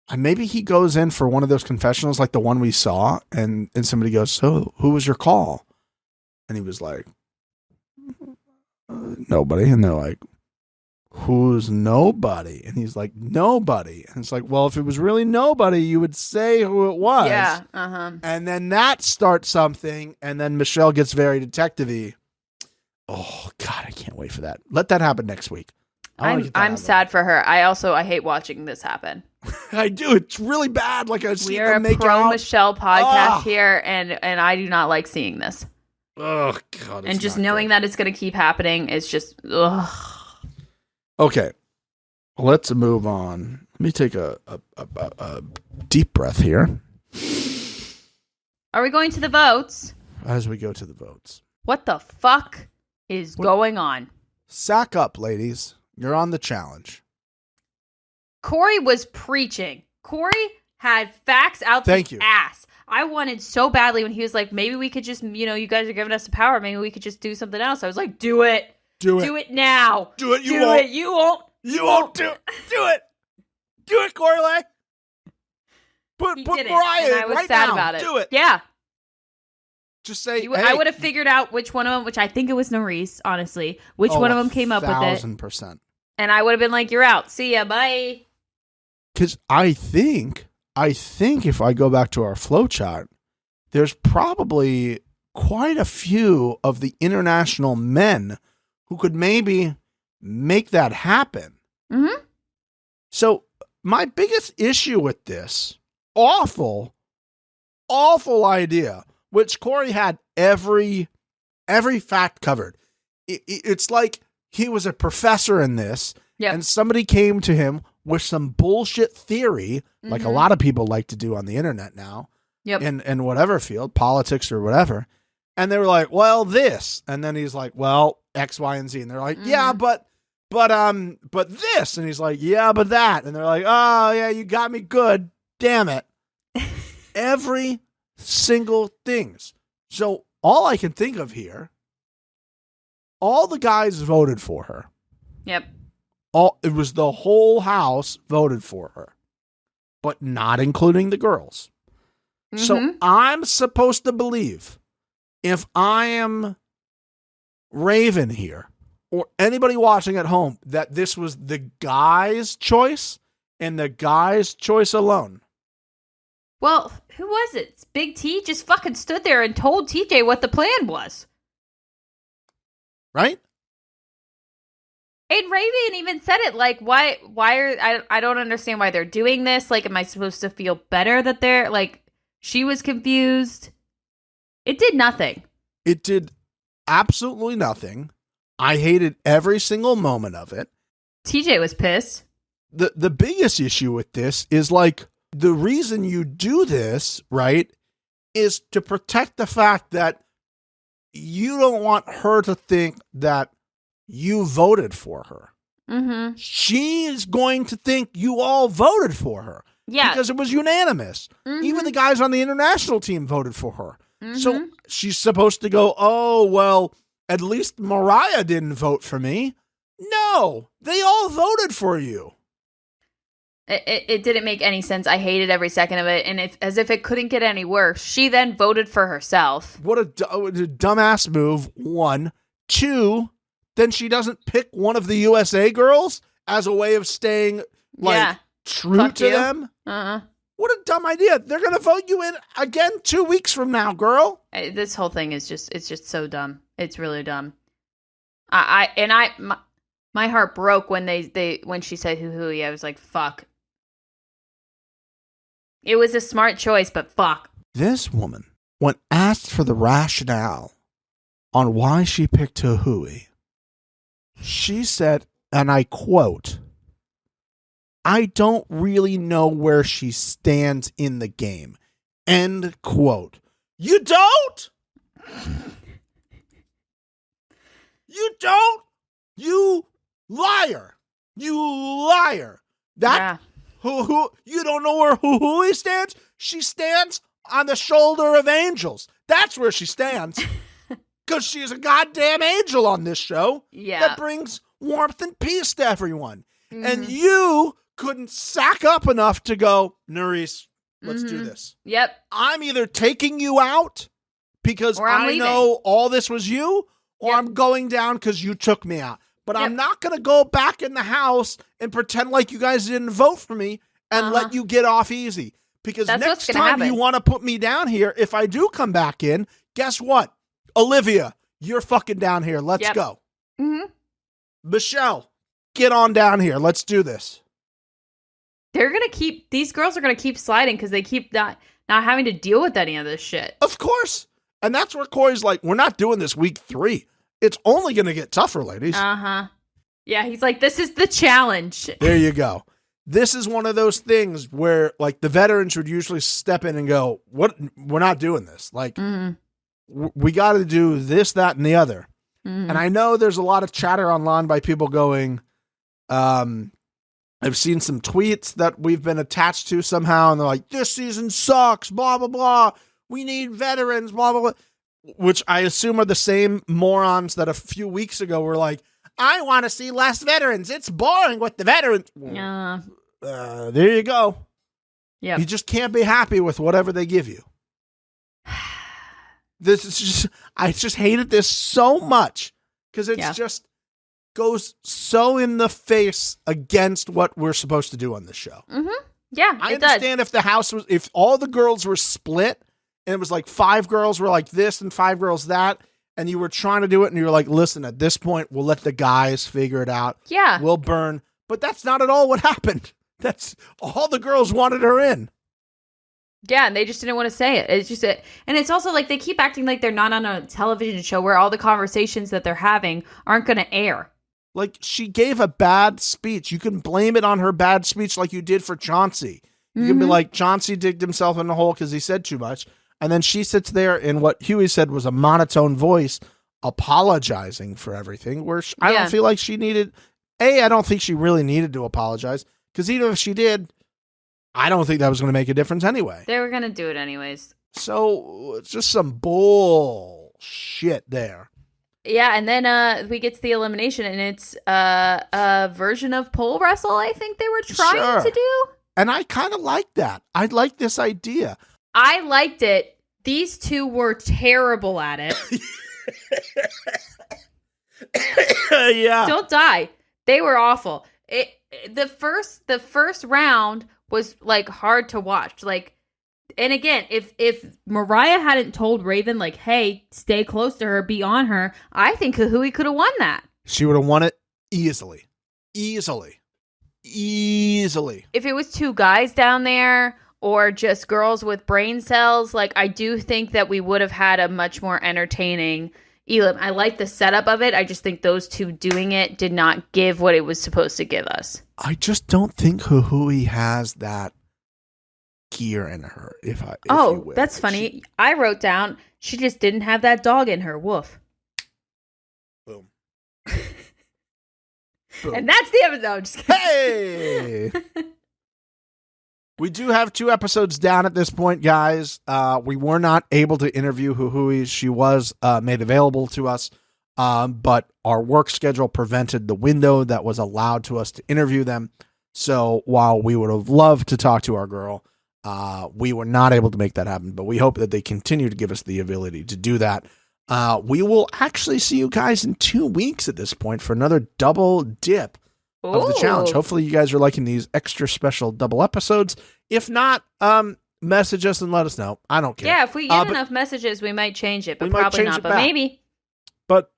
And maybe he goes in for one of those confessionals like the one we saw, and somebody goes, so who was your call? And he was like, nobody. And they're like, who's nobody? And he's like, nobody. And it's like, well, if it was really nobody, you would say who it was. Yeah. Uh-huh. And then that starts something, and then Michelle gets very detective-y. Oh, God, I can't wait for that. Let that happen next week. I'm sad for her. I hate watching this happen. I do. It's really bad. Like I see them make out. We are a pro Michelle podcast here, and I do not like seeing this. Oh God! And just knowing that it's going to keep happening is just ugh. Okay, let's move on. Let me take a deep breath here. Are we going to the votes? As we go to the votes, what the fuck is going on? Sack up, ladies. You're on the challenge. Corey was preaching. Corey had facts out the ass. I wanted so badly when he was like, maybe we could just, you guys are giving us the power. Maybe we could just do something else. I was like, do it. Do it. Do it now. Do it. You won't. You won't. You won't do it. Do it. Do it, Corey. Put Mariah in. I was right sad now. about it. Do it. Yeah. Just say, I would have figured out which one of them, which I think it was Nerys, honestly, which one of them came up with it. 1,000%. And I would have been like, you're out. See ya. Bye. Because I think if I go back to our flow chart, there's probably quite a few of the international men who could maybe make that happen. Mm-hmm. So my biggest issue with this awful idea, which Corey had every fact covered. It's like he was a professor in this, and somebody came to him with some bullshit theory, like a lot of people like to do on the internet now, in whatever field, politics or whatever. And they were like, well, this. And then he's like, well, X, Y, and Z. And they're like, yeah, but this. And he's like, yeah, but that. And they're like, oh, yeah, you got me good. Damn it. Every single things. So all I can think of here, all the guys voted for her. Yep. It was the whole house voted for her, but not including the girls. Mm-hmm. So I'm supposed to believe, if I am Raven here or anybody watching at home, that this was the guy's choice and the guy's choice alone. Well, who was it? Big T just fucking stood there and told TJ what the plan was. Right? And Raven even said it, like, why I don't understand why they're doing this. Like, am I supposed to feel better that they're, like, she was confused? It did nothing. It did absolutely nothing. I hated every single moment of it. TJ was pissed. The biggest issue with this is, like, the reason you do this, right, is to protect the fact that you don't want her to think that you voted for her. Mm-hmm. She is going to think you all voted for her. Yeah. Because it was unanimous. Mm-hmm. Even the guys on the international team voted for her. Mm-hmm. So she's supposed to go, oh, well, at least Mariah didn't vote for me. No, they all voted for you. It didn't make any sense. I hated every second of it. And as if it couldn't get any worse, she then voted for herself. What a dumbass move, one. Two, then she doesn't pick one of the USA girls as a way of staying, like, true to them. Uh-uh. What a dumb idea. They're going to vote you in again 2 weeks from now, girl. This whole thing is just so dumb. It's really dumb. My heart broke when when she said hoo-hoo. I was like, fuck. It was a smart choice, but fuck. This woman, when asked for the rationale on why she picked hoo-hooey, she said, and I quote, I don't really know where she stands in the game. End quote. You don't? You don't? You liar. You liar. That who you don't know where hoo-hooey stands? She stands on the shoulder of angels. That's where she stands. Because she's a goddamn angel on this show. Yeah. That brings warmth and peace to everyone. And you couldn't sack up enough to go, Nerys, let's do this. Yep. I'm either taking you out because I know all this was you, or I'm going down because you took me out. But I'm not going to go back in the house and pretend like you guys didn't vote for me and let you get off easy. Because next time you want to put me down here, if I do come back in, guess what? Olivia, you're fucking down here. Let's go. Michelle, get on down here. Let's do this. These girls are going to keep sliding because they keep not having to deal with any of this shit. Of course. And that's where Corey's like, we're not doing this week 3. It's only going to get tougher, ladies. Yeah, he's like, this is the challenge. There you go. This is one of those things where, like, the veterans would usually step in and go, "What? We're not doing this. Like, we got to do this, that, and the other." And I know there's a lot of chatter online by people going, I've seen some tweets that we've been attached to somehow, and they're like, this season sucks, blah, blah, blah. We need veterans, blah, blah, blah. Which I assume are the same morons that a few weeks ago were like, I want to see less veterans. It's boring with the veterans. There you go. Yeah. You just can't be happy with whatever they give you. This is just, I just hated this so much because it's just goes so in the face against what we're supposed to do on this show. Yeah, I understand if all the girls were split and it was like 5 girls were like this and 5 girls that, and you were trying to do it and you were like, listen, at this point, we'll let the guys figure it out. Yeah. We'll burn. But that's not at all what happened. That's all the girls wanted her in. Yeah, and they just didn't want to say it. It's just and it's also like they keep acting like they're not on a television show where all the conversations that they're having aren't going to air. Like, she gave a bad speech. You can blame it on her bad speech like you did for Chauncey. You can be like, Chauncey digged himself in the hole because he said too much. And then she sits there in what Huey said was a monotone voice apologizing for everything, where I don't feel like she needed... I don't think she really needed to apologize, because even if she did, I don't think that was going to make a difference anyway. They were going to do it anyways. So it's just some bullshit there. Yeah, and then we get to the elimination, and it's a version of pole wrestle, I think they were trying to do. And I kind of like that. I like this idea. I liked it. These two were terrible at it. Yeah. Don't die. They were awful. The first round was like hard to watch. Like, and again, if Mariah hadn't told Raven like, "Hey, stay close to her, be on her," I think Kahui could have won that. She would have won it easily. If it was 2 guys down there or just girls with brain cells, like, I do think that we would have had a much more entertaining Elim. I like the setup of it. I just think those 2 doing it did not give what it was supposed to give us. I just don't think Kahui has that gear in her. If you will. That's funny. I wrote down she just didn't have that dog in her. Woof. Boom. And that's the episode. No, just kidding. Hey! We do have 2 episodes down at this point, guys. We were not able to interview Huhui. She was made available to us, but our work schedule prevented the window that was allowed to us to interview them. So while we would have loved to talk to our girl, we were not able to make that happen. But we hope that they continue to give us the ability to do that. We will actually see you guys in 2 weeks at this point for another double dip of the challenge. Hopefully you guys are liking these extra special double episodes. If not, message us and let us know. I don't care. Yeah, if we get enough messages, we might change it, but probably not. But maybe. But,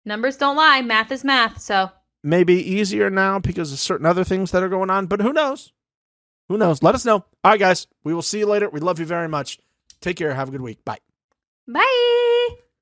numbers don't lie. Math is math, so. Maybe easier now because of certain other things that are going on, but who knows? Who knows? Let us know. All right, guys. We will see you later. We love you very much. Take care. Have a good week. Bye. Bye.